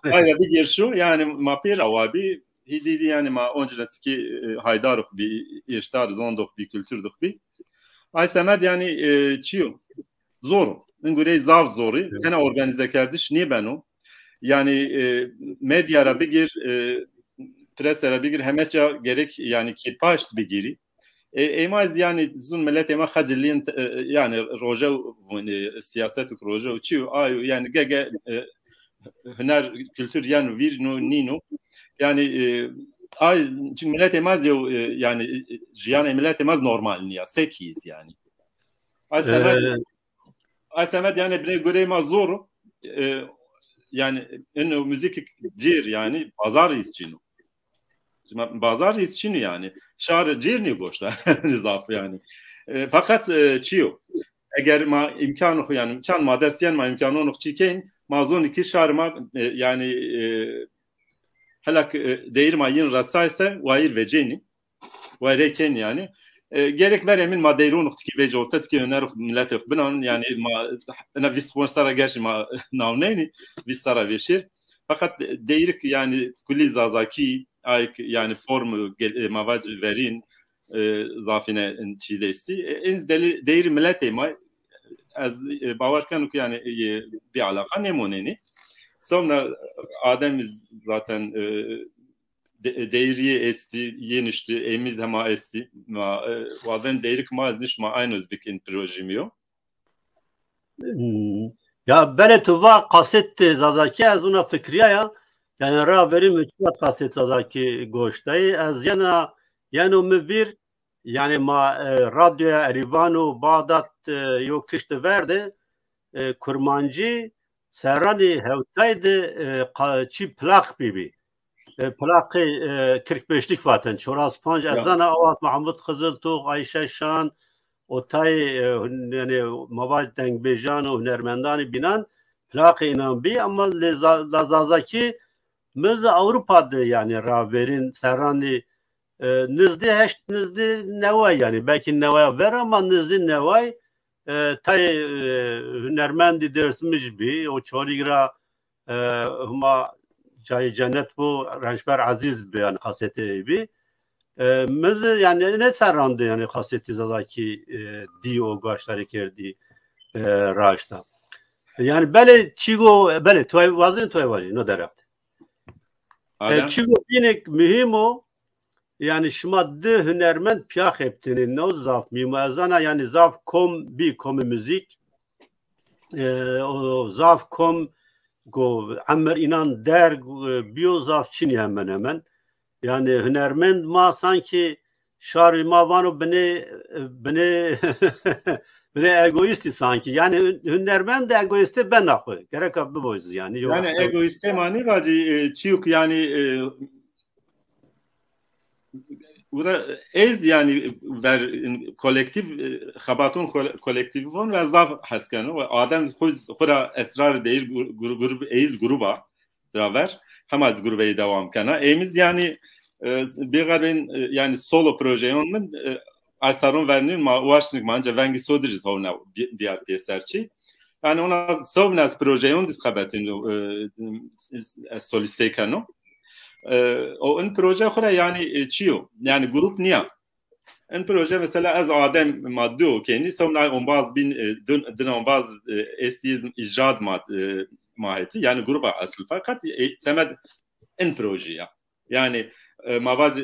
hayır bir girşu yani mapir avabi hididi yani ma onceski haydaruk bir iştar zonduk bir kültürdük bir ay semed yani çiyo zor ngurey zav zori kana organize kardeş niye ben o yani medyara bir gir presera bir gir hemeça gerek yani ki paşt bir giri ایماز یعنی زون ملت ایما خجلین یعنی روجه و سیاست و روجه و چی و آیو یعنی گه هنر kültür yani vir no nino yani ay çünkü millet emaz yani jiyan millet emaz normal niye sekiz yani ay semet yani bile göre emaz zor yani en müzik cir yani pazar için bazar için yani şar cir ne boşta zaf yani fakat çiyo eğer ma imkanı yani imkan madesiyen ma imkanı onu çiken mazon iki şarma yani halak değir mayın rasaysa vayir veceni vayreken yani gerek veremin madeyrun ki vece ortat ki öner millet yok binan yani ma ana visponsara gerçi ma navneni visara veşir fakat değirik yani kulli zazaki ayk yani formu mavac verin zafine çidesti en deli değir millet ema az باور کنم که yani bir alaka nemoneni. Sonra Adem zaten değriye esti, yenişti, emiz hema esti. Bazen değrik mazniş ma aynı özbekin projemiyor. Ya bele tuva kaset zazaki az ona fikriye ya. Yani ra verim uçmat kaset zazaki goştayı az yana müvir yani ma radyo Erivano Bağdat yok işte verdi kurmancı serrani hevtaydı çi plak bibi plakı 45'lik vaten çoraz panç azana avat Mahmud Kızıltuğ Ayşe Şan otay yani mavad dengbejan o hünermendani binan plakı inan bi ama lazazaki mız Avrupa'da yani raverin serrani nizdi heşt nizdi nevay yani belki nevay ver ama nizdi nevay tay hünermendi dersmiş bi o çorigra huma cay cennet bu Renşber Aziz bi yani kaseti bi mız yani ne serrandı yani kaseti zazaki di o gaşları kerdi raşta yani böyle çigo böyle toy vazin toy vazin no derakt çigo binek mühim o yani şuma de hünermend piyah heptinin no zaf mimazana yani zaf kom bi kom müzik o zaf kom go amer inan der bio zaf çini hemen yani hünermend ma sanki şari ma vano beni egoisti sanki yani hünermend de egoisti ben akı gerek abi boyuz yani yani egoisti mani bacı çiyuk yani burada ez yani ver kolektif xabatun kolektif von ve zaf haskanı ve adam xura esrar değil grup ez gruba traver hem az grubeyi devam kana emiz yani bir garben yani solo proje onun asarun vernin ma ulaştık manca vengi sodiriz ona bir eserçi yani ona sovnas proje on disxabatin soliste kano o en proje xura yani çiyo yani grup niye en proje mesela az Adem madde o kendi sonra on bazı bin dün on bazı esiyizm icraat mahiyeti yani gruba asıl fakat semed en proje ya yani mavad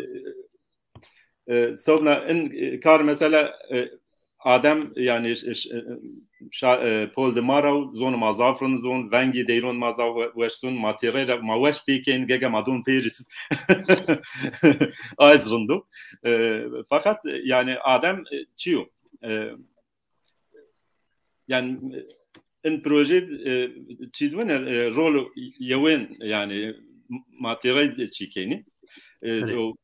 sonra en kar mesela Adem yani Paul de Marau zon mazafrın zon vengi deyron mazav westun material ma west peken gege madun Paris azrındu fakat yani Adem çiyo yani en proje çidven rol yewen yani material çikeni o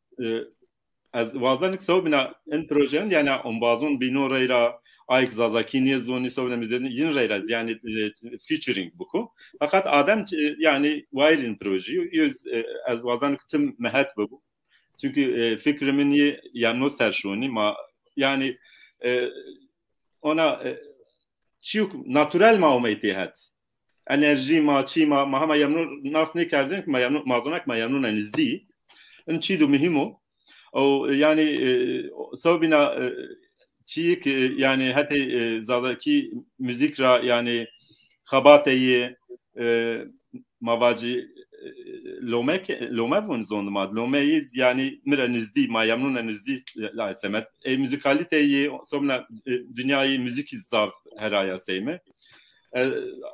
az vazanik sobina en projen yani on bazon binorayra ayk zazakini zoni sobina mizeni yin rayraz yani featuring buku fakat Adem yani wiring proje yüz az vazanik tüm mehat bu çünkü fikrimin yani no serşoni ma yani ona çiuk natural ma umeytihat enerji ma çima ma hama yamnu nas ne kardin ma yamnu mazonak ma yamnu anizdi en çidu mühimo o yani sobina çiğik yani hatta zadaki müzik ra yani xabateyi mavacı لومه بون زوندماد لومه yani mira nizdi ma yamnun nizdi la semet müzikalite somna dünyayı müzik izzav her ayaseyme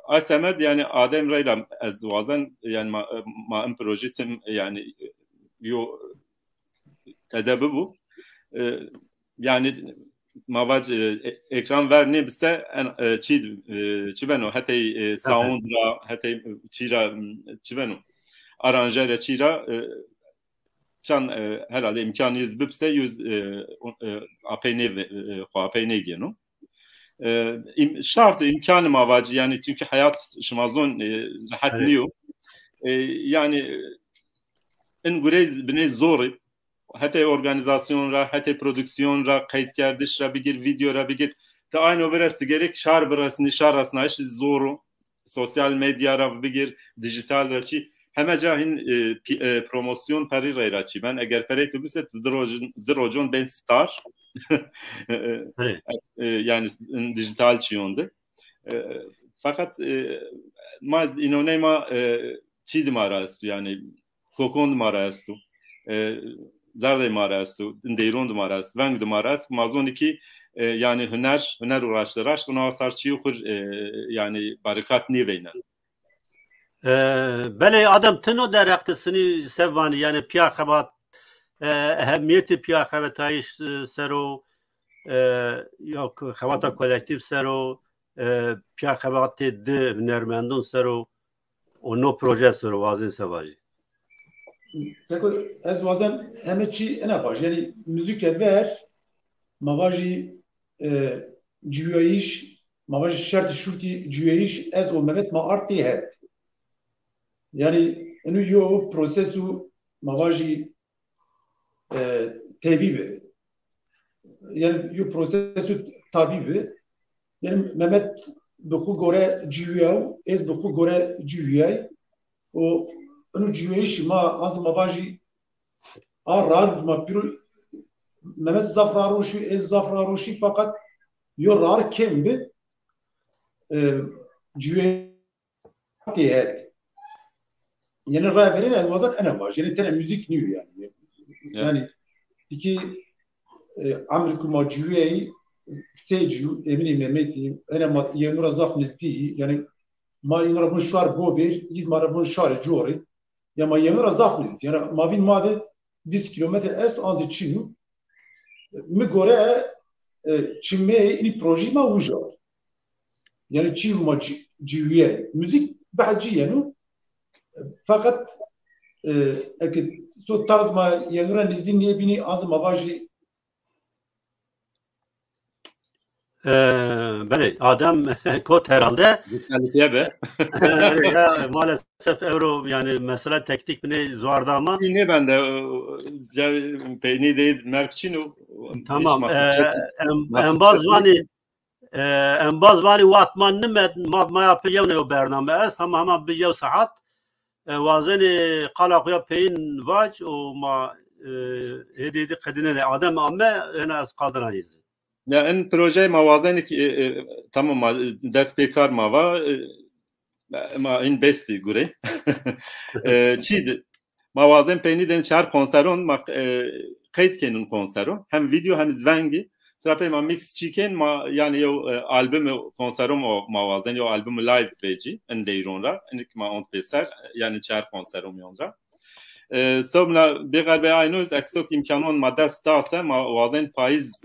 ay semet yani adem rayla az vazan yani ma projetim yani yo tedabi bu yani mavac ekran verni bise çi beno hatay soundra hatay çi beno aranjere çira çan herhalde imkanıyız bipse yüz apene genu şart imkanı mavacı yani çünkü hayat şmazon rahat niyo yani en gurez bine zor hatta organizasyon ra hatta prodüksiyon ra kayıt kardeş ra bir video ra bir ta aynı verası gerek şar burası nişarasına iş zoru sosyal medya ra bir dijital raçi heme cahin promosyon pari raçi ben eğer pare tübüse drojon ben star yani dijital çiyondu fakat maz inonema çidi marastu yani kokon marastu zardey marastu deyrond marast vang de marast mazon ki yani hüner uğraşları ona sarçıyı yani barikat niveynen bele adam tino derektisini sevvani yani piyakebat ehemmiyeti piyakebatayış sero yok xevata kolektif sero piyakebatı de hünermendun sero o no proje sero vazin sevaji ez wazan heme çi ene baş yani müzikle ver mavaji cüyeyiş mavaji şart şurti cüyeyiş ez o mehmet ma arti het yani enu yo prosesu mavaji tebibi yani yo prosesu tabibi yani mehmet bixu gore cüyev ez bixu gore cüyey o enu cüyeyiş ma az mavaji rar ma piru Mehmet Zafraroşi, Ez Zafraroşi fakat yorar kimbi cüye diye yani raverin ez vazan ana var. Yani tane müzik niyor yani. Yani iki Amerika ma cüye seju eminim Mehmet'i ana ma yenura zafnizdi yani ma yenura bun şar bover iz ma bun şar jori ya ma yenura zafnizdi yani ma bin made 20 kilometre est anzi çinu mi gore çimme ini proje ma uja yani çiv ma civiye müzik bahciye no fakat akit so tarz ma yangra nizin ne bini az mavaji bele adam kot herhalde diskalifiye be ya maalesef euro yani mesela teknik ne zordu ama ne ben de peyni değil merkçino tamam en bazvani watman nimet ma yapıyor ne o bername es tamam bir yıl saat vazeni qalaqya peyn vaj o ma hediydi kadine adam ama en az kaldırayız. Ya en proje mavazen tamam dest bekar mava ma in besti gure çid mavazen peyni den çar konseron ma kayıt kenin konseron hem video hem zvengi trape ma mix chicken ma yani yo albüm konserom o mavazen yo albüm live beji en deyronra enik ma on peser yani çar konserom yonra Somla begar be aynuz eksok imkanın maddes dasa mavazen payız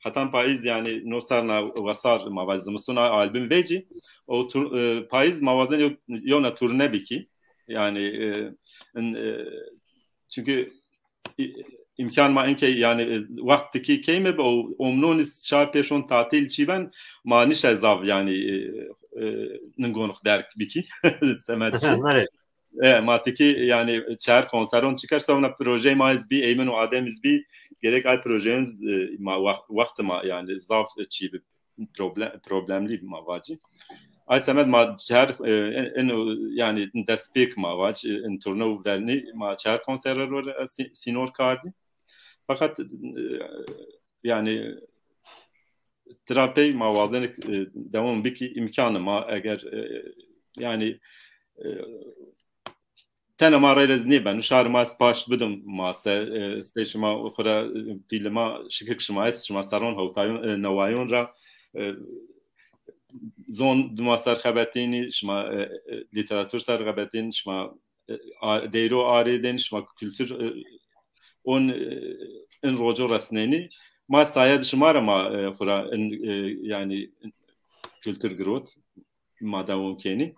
hatan payız yani nosarna vasar mavazımsına albüm beji o payız mavazen yona turne biki yani çünkü imkan ma enke yani vaktiki keyme o omnonis şarpeşon tatil çiben maniş ezav yani ngonuk derk biki semerçi matiki yani çer konseron çıkarsa ona proje maiz bir eymen o ademiz bir gerek ay projeniz vakti ma yani zaf çi bir problemli bir mavacı ay semed ma çer en yani despek mavac en turnu verni ma çer konserler sinor kardi fakat yani terapi mavazen devam biki imkanı ma eğer yani تنها ما ريز نيبا نشار ما سباش بدم ما ستيش ما أخرى بيلما شكك شمايس شما سارون هو تايون نوايون را زون دماستر خبرتيني شما ليتراتور سر خبرتين شما ديرو آريدين شما كولتور اون ان روجو رسنيني ما سايد شما ما خرا يعني كولتور جروت ما داوم كيني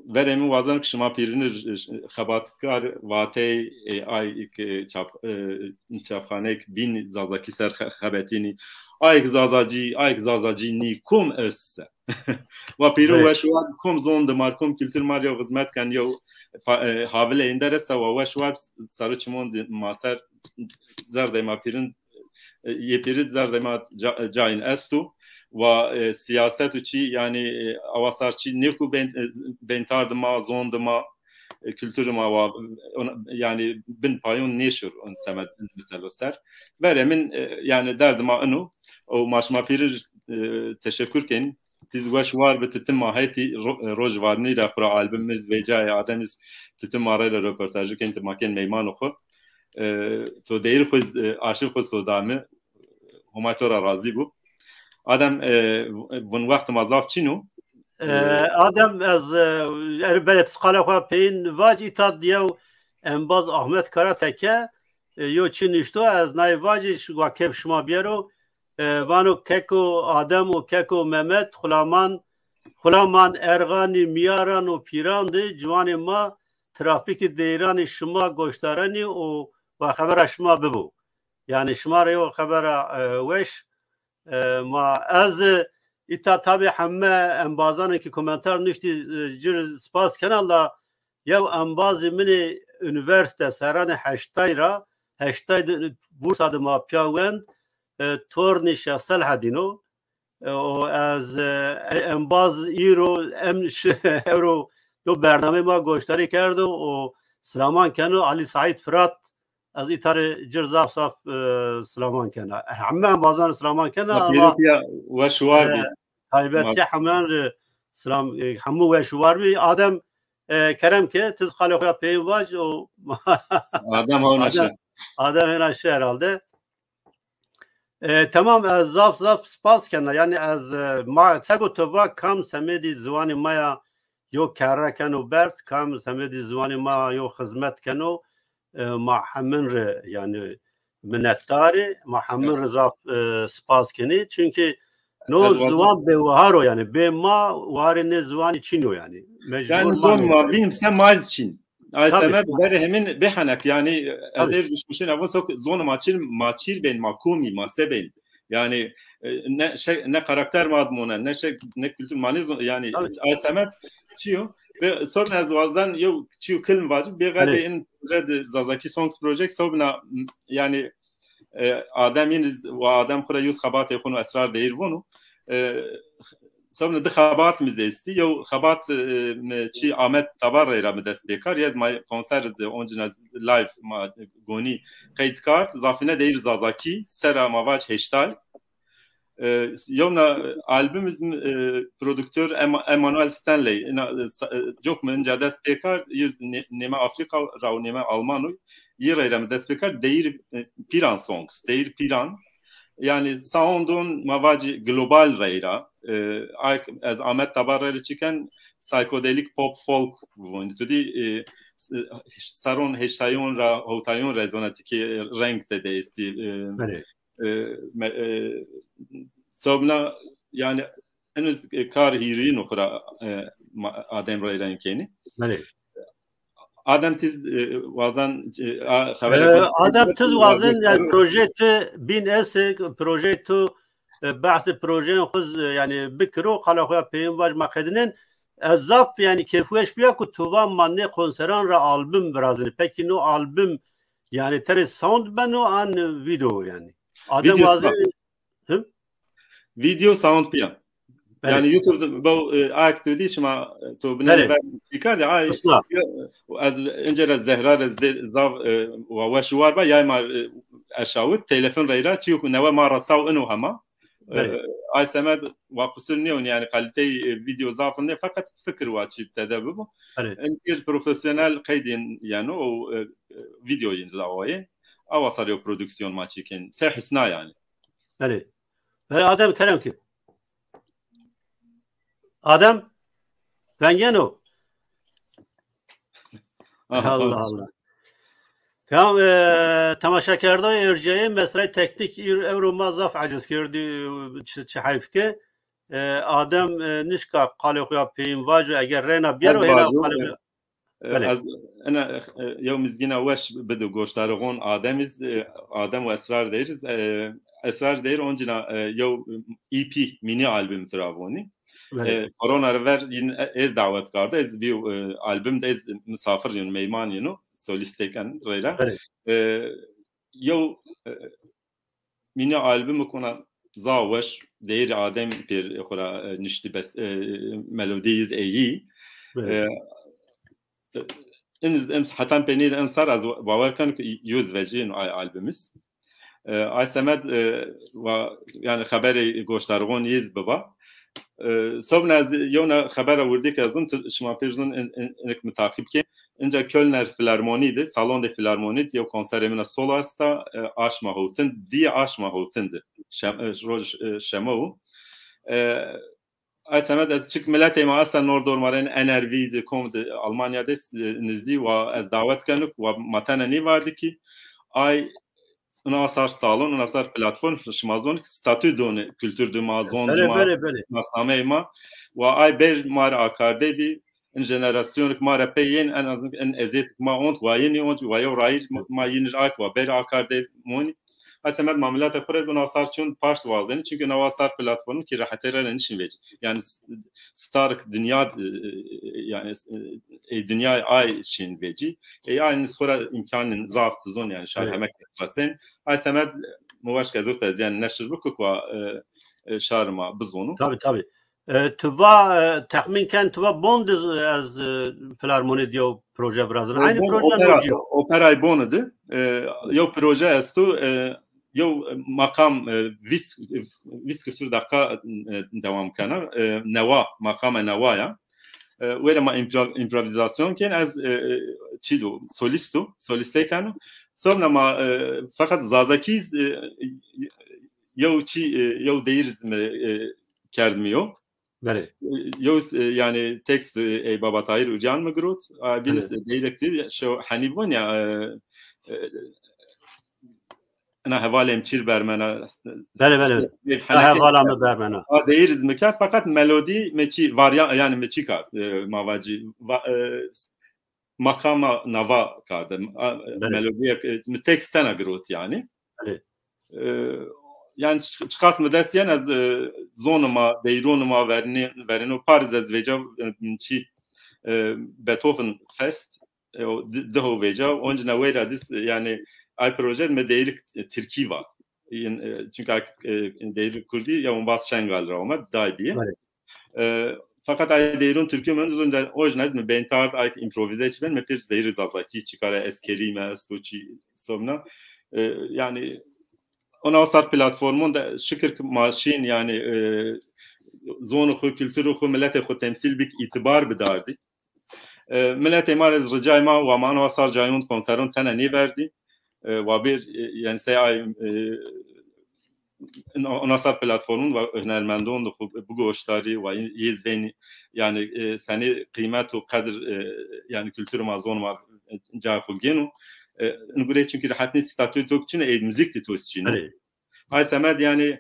veremi wazan ki şema pirinir xabatkar vatey ay çapxanek bin zazaki ser xabetini ay zazaci ni kum esse va piru ve şuar kum zon de markum kültür maryo hizmet kan yo havle interesa ve şuar sarı çimon maser zardema pirin yepirit zardema cain estu و سیاست و چی یعنی اواسار چی نیکو بنتارد ما زوند ما kültür ma و yani bin payون neşur on semet mesela ser veremin yani derdim anu o maşma pirir teşekkürken tiz baş var bititim maheti roj varni ra albümümüz ve cay ademiz titim arayla röportajı kenti maken meyman oku to değil kız arşiv kız sodamı humatora razı bu آدم بون وقت مازاف چینو آدم از بلد سقاله خواه پین واجی تا دیو انباز احمد کراتکه یو چی نشتو از نای واجیش و کف شما بیارو وانو ککو آدم و ککو ممت خلامان ارغانی میاران و پیران دی جوان ما ترافیک دیران شما گوشتارانی و خبر شما ببو یعنی شما ریو خبر وش ما از ایتا tabi همه انبازان که کومنتار نشتی جر سپاس کن الله یو انبازی منی üniversite سران هشتای را هشتای بورس آدم پیاوند تورنی شخصل هدینو و از انباز ایرو رو دو برنامه ما گوشتاری کرد و سلامان کنو علی سعید فرات از ایتار جرزاف صاف سلامان کنه همه انبازان سلامان کنه و شوار بی حیبتی همه سلام همه و شوار بی آدم کرم که تز خاله خواه پیم واج و آدم ها نشه آدم ها نشه herhalde tamam از زاف سپاس کنه یعنی از ما تگو تو کم سمیدی زوانی ما یو کاره کنو برس کم سمیدی زوانی ما یو خدمت کنو محمد yani minnettarı Muhammed Rıza spas keni çünkü no zaman be varo yani be ma var ne zaman için o yani mecbur yani zon ma benim sen maiz için ay semet der hemen behanak yani azer düşmüşün ama sok zon maçir ben makumi maseben yani ne karakter madmuna ne kültür maniz yani ay semet çiyor ve sonra az vazdan yo çiyor kılm vacip bir galiba in zazaki songs project sobna yani ademin ve adem kura yüz xabat yakunu esrar değil bunu sobna de xabat mizesti yo xabat çi Ahmet Tabarra'yla mı dest bekar yaz my konser de oncuna live ma goni kayıt kart zafine değil zazaki sera mavaç heştal Yomna albümümüz prodüktör Emmanuel Stanley çok önce dest bekar yüz neme Afrika rav neme Almanu yirayla dest bekar değil piran songs değil piran yani sound'un mavaci global rayra az Ahmet Tabarra'yla çıkan psychedelic pop folk bu dedi saron heştayon ra hotayon rezonatiki renk de esti Sobna yani henüz kar hiri nokra adem raylan keni. Adam tiz vazan adam tiz vazan yani projeto bin es projeto bazı projenin kız yani bikro kala peyim var makadinin zaf yani kefweş biya ku tuvan manne konseran ra albüm brazil peki no albüm yani tere sound beno an video yani adam vazan video sound piyan. Yani YouTube'da bu aktivite şuma to bine çıkar ya az önce Zehra zav ve şuar ba yayma aşağı telefon rayra çünkü neva ma rasav inu hama ay semed vakusur ne yani kalite video zafı ne fakat fikir vaçip tedavü bu. Bir profesyonel kaydın yani o video yayınlamayı avasarıyor prodüksiyon maçıken sehsna yani. Evet. Adem Kerem ki. Adem ben yeno. Allah Allah. Tamam temaşakarda erceği mesele teknik evro mazaf aciz kirdi çayfke Adem nişka qalıqya peyin vacı eğer rena bir o hena qalıqya. Az ana yevm izgina weş bedu goştarğon Adem ve esrar deriz. Esrar der oncina yev EP mini albüm travoni. Korona ver yine ez davet kardı ez bir albüm de ez misafir yun meyman yunu solisteken reyra. Yev mini albüm kona zaweş der Adem bir xora nişti bes melodiyiz iyi. İniz hatam penir ensar az bavarkan yüz vecin albümüz. Ay semed ve yani haberi goştarğon yiz baba. Sabna yona habera vurdik azun şma perzun enek mutakip ki ince Kölner Filarmoni'de salon de Filarmoni'de yo konseremine solasta aşma hotin diye aşma hotindi. Roj şemo. Ay semed az çık millet ma asla Nordormar'ın NRV de komde Almanya'da nizdi ve az davet kanuk ve matana ne vardı ki ay ona asar salon, ona asar platform, şmazon statü donu kültür duma zon duma nasnameyma ve ay ber mar akarde bir jenerasyon mar peyen en azın en ezet ma ont ve yeni ont ve yo rail ma yeni ak ve ber akarde moni asemed mamulat xorez ona asar çun paş vazeni çünkü ona asar platformu ki rahateren nişin vec yani stark dünya yani dünya ay için veci aynı sonra imkanın zaftı zon yani şarhemek etmesen ay semed muvaş gazet az yani neşr bukuk ve şarma bizonu tabii tuva tahmin kan tuva bond az Filarmoni diyor proje brazil aynı proje opera bonadı yo proje estu yo makam vis küsur dakika devam kana neva makam nevaya ve ma improvizasyon ken az çido solisteyken sonra ma fakat zazakiz yo değiriz kerdmiyor. Yo yani tekst baba Tahir Ucan mı grot birisi direktör şu Hanifon ya ana havalem çir bermena havalem bermena değiriz mekar fakat melodi meçi varyan yani meçi kar mavaci makama nava kardı melodi teksten agrot yani yani çıkas mı desyen az zonuma deyronuma verino Paris az veca çi Beethoven Fest deho veca onca vera dis yani ay proje me değerlik Türkiye var. Çünkü değerlik kurdi ya on bas şengal rağmen daha diye. Fakat ay değerin Türkiye menzunca orijinal mi ben tart ay improvize etmen me pir değeri zazaki çıkara eskeri me stoçi somna yani ona asar platformunda şükür ki maşin yani zonu kültürü ku millete ku temsil bik itibar bedardi. Millete marez ricayma ve manu asar cayun konseron tane ne verdi? Ve bir yani say ona asar platformun ve hünermendon da bu goştari ve yezbeni yani seni kıymet ve kadir yani kültürü mazon ve cahul genu nugure çünkü rahatni statü tokçine müzik titosçine ay semed yani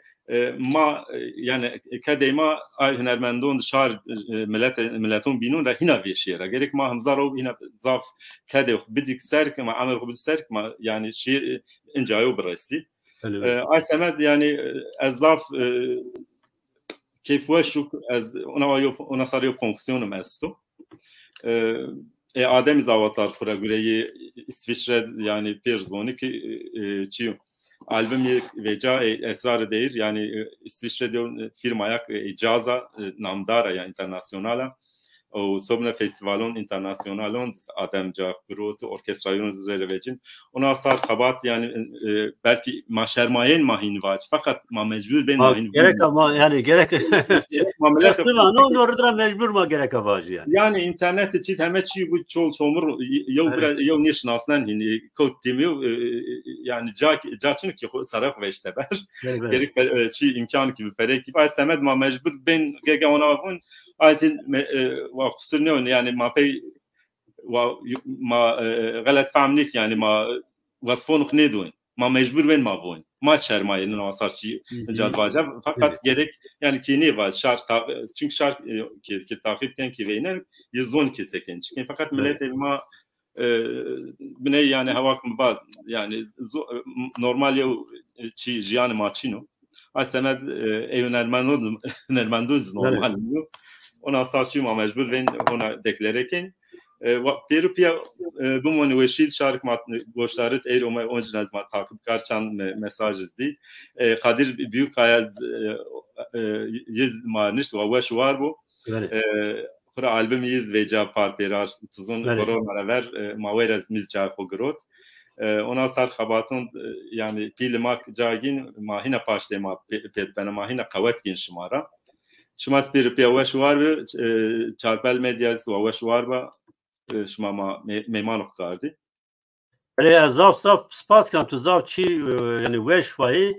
ma yani kadema ay hünermendon şar milleton binun da hina veşira gerek ma hamzaro hina zaf kade bidik serk ma amel bidik serk ma yani şiir incayo brasi ay semed yani azaf keyf weşuk az ona sarıyor fonksiyonu mesto Adem zavasar xura göre İsviçre yani bir zonu ki çi albüm veca esrar değil yani İsviçre diyor firmaya icaza namdara yani internasyonala او صبنا فستیوالون اینترناسیونالون آدم جا گروت ارکسترایون زرلوچین اونا صار خبات yani belki ma şermayen mahin vaç fakat ma mecbur ben mahin gerek ama yani gerek aslında no orada mecbur ma gerek vaç yani internet için hemen çi bu çol çomur yo ne şnaslan hani kod demiyor yani caçın ki saraf ve işte ber gerek çi imkan gibi perek gibi semed ma mecbur ben gege ona bun aysin وخصوصا يعني ما في ما غلط فهمنيك يعني ما وصفون خنيدون ما مجبور بين ما بون ما şermaye nasar şey cazvaca fakat gerek yani kini var şart çünkü şart ki takipken ki veynen yazon ki seken çünkü fakat millet elma bine yani havak mı var yani normal ya çi jiyan maçino asemed evnermandoz normal ona sarçı ma mecbur ben ona deklereken Peru'ya bu monveşit şarkı goştarıt eğer o orijinal ma takip karçan mesaj izdi Kadir büyük ayaz yüz maniş ve vaş var bu Kura albüm yüz ve cevap parperar tuzun korona ver maverez mizca kogrot ona sar xabatın yani pilmak cagin mahina paşte ma petbena mahina qavat gin şımara شما سپیر پیاوش وار به چارپل مدیاس و وش وار با شما میمان کردی. ولی زاف سپاس کم تو زاف چی یعنی وش وای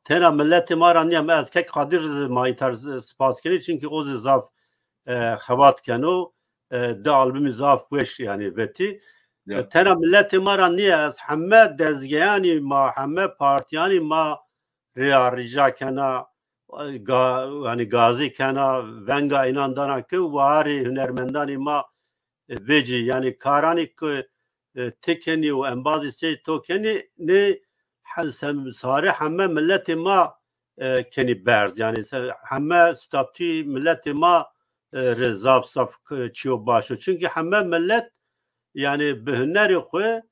تنها ملت ما را نیم از که قادر مایتر سپاس کنی چون که اوز زاف خبات کنو ده آلبوم زاف وش یعنی وتی تنها ملت ما را نیم از همه دزگیانی ما همه پارتیانی ما ریاریجا کنه yani gazi kana venga inandana ki vari hünermendani ma veci yani karani ki tekeni o embazı şey tokeni ne hasem sare hamme milleti ma keni berz yani hamme statü milleti ma rezab saf çiyo başo çünkü hamme millet yani be hüneri xwe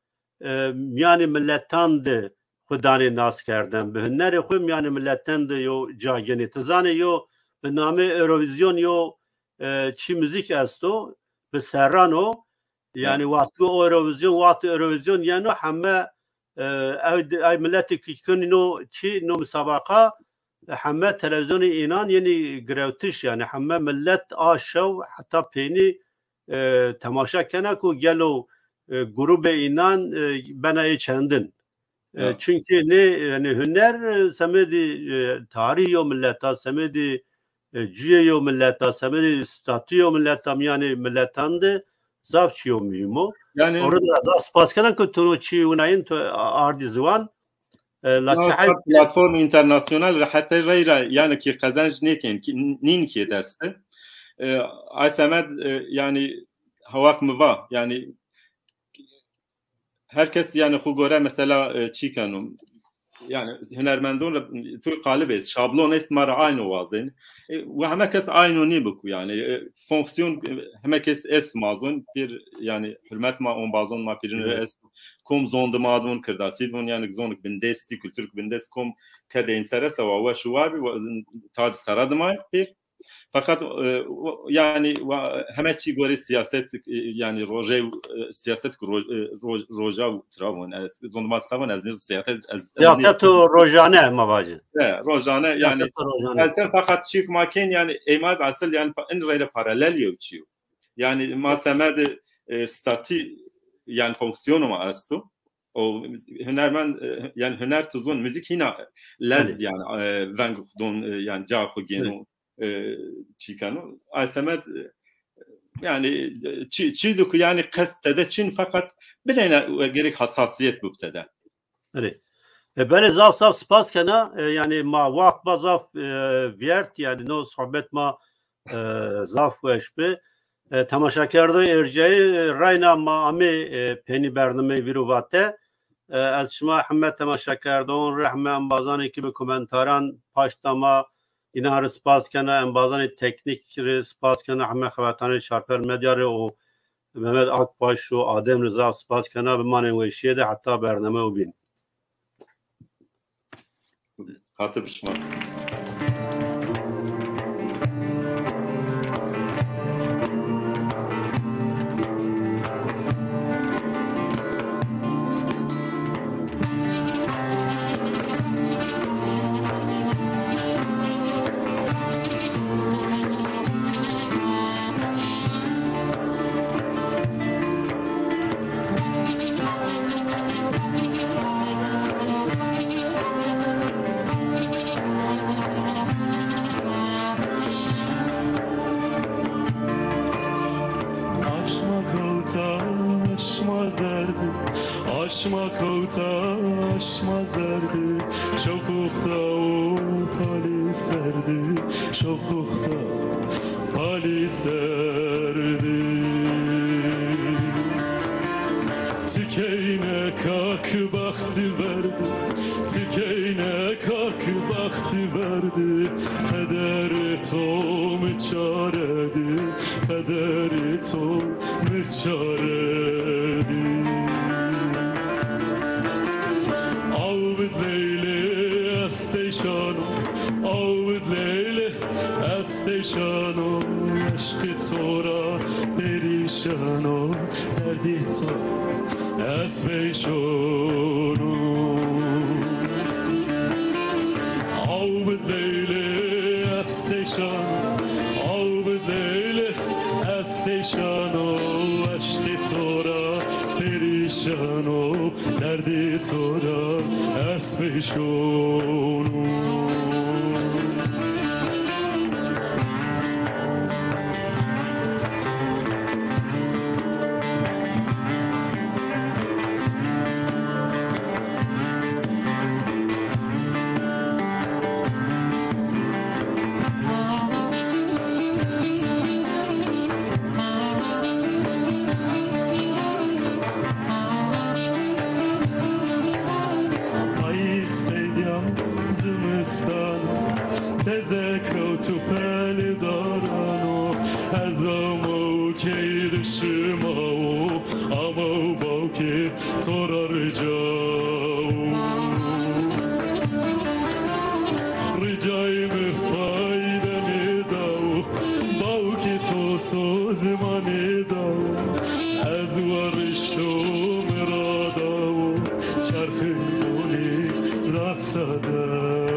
yani millettandı خدای ناس کردن به هنر خویم یعنی ملتن یو جاگنی تزانه یو به نام ایروویزیون یو چی موزیک استو به سرانو یعنی وقتی ایروویزیون یعنی همه ای ملتی که کنی نو چی نو مسابقه همه تلویزیون اینان یعنی گروتش یعنی همه ملت آشو حتی پینی تماشا کنه که گلو گروه اینان بنای چندن çünkü ne yani hüner semedi tarihi yo milleta semedi cüye yo milleta semedi statüyo milleta yani milletandı zavçiyo mühimo yani orada zaf spaskana ko to çi unayin to ardi zvan platform internasyonal hatta gayra yani ki kazanç neken ki nin ki deste asemed yani havak mı var yani herkes yani hugora mesela çıkanım yani hünermendon tu qalibes şablon esmar aynı vazin ve herkes aynı ne bu yani fonksiyon herkes es mazun bir yani hürmet ma on bazon ma pirin es kom zonda madun kırdasid von yani zonuk bindesti kültür bindes kom kada interesa ve şu var bir tac saradma bir fakat yani hemeçi gore siyaset yani roje siyaset roja travon zonmat savan az siyaset rojane mavacı rojane yani sen fakat çık maken yani emaz asıl yani en rayla paralel yokçu yani masemede stati yani fonksiyonu ma astu o hünermen yani hüner tuzun müzik yine lez yani Van Gogh'dan yani Jaco geno çıkanı asemet yani çiğduk yani kastede çin fakat bilene gerek hassasiyet bu btede. Evet. Böyle zaf spas kana yani ma vakt bazaf vert yani no sohbet ma zaf veşbe tamaşakarda erceği rayna ma ami peni bername viruvate az şma Ahmet tamaşakardan rahman bazan ekibi komentaran paştama اینا رو سپاس کنه انبازان تکنیک رو سپاس کنه همه خواتان شارپر مدیا رو و محمد آکباش و آدم رضا سپاس کنه به من ویشیه ده حتی برنامه و بین خاطر شما taşmak o taşmaz derdi, çokukta o pali serdi, çokukta pali serdi. Tükeyne kalk baktı verdi, tükeyne kalk baktı verdi, pederi tomu çaredi, pederi tomu çaredi. Avud Leyli esteyşano, Avud Leyli esteyşano, aşkı tora perişano, derdi tora esveyşano. Avud Leyli esteyşano, Avud Leyli esteyşano, aşkı tora perişano, derdi tora esveyşano. Teze kautu peli darano, ezamo keydışıma o, ama o bauki torarcao. Ricayımı faydamı dao, bauki toso zmanı dao, ez varışto mıradao, çarkı boni raksada.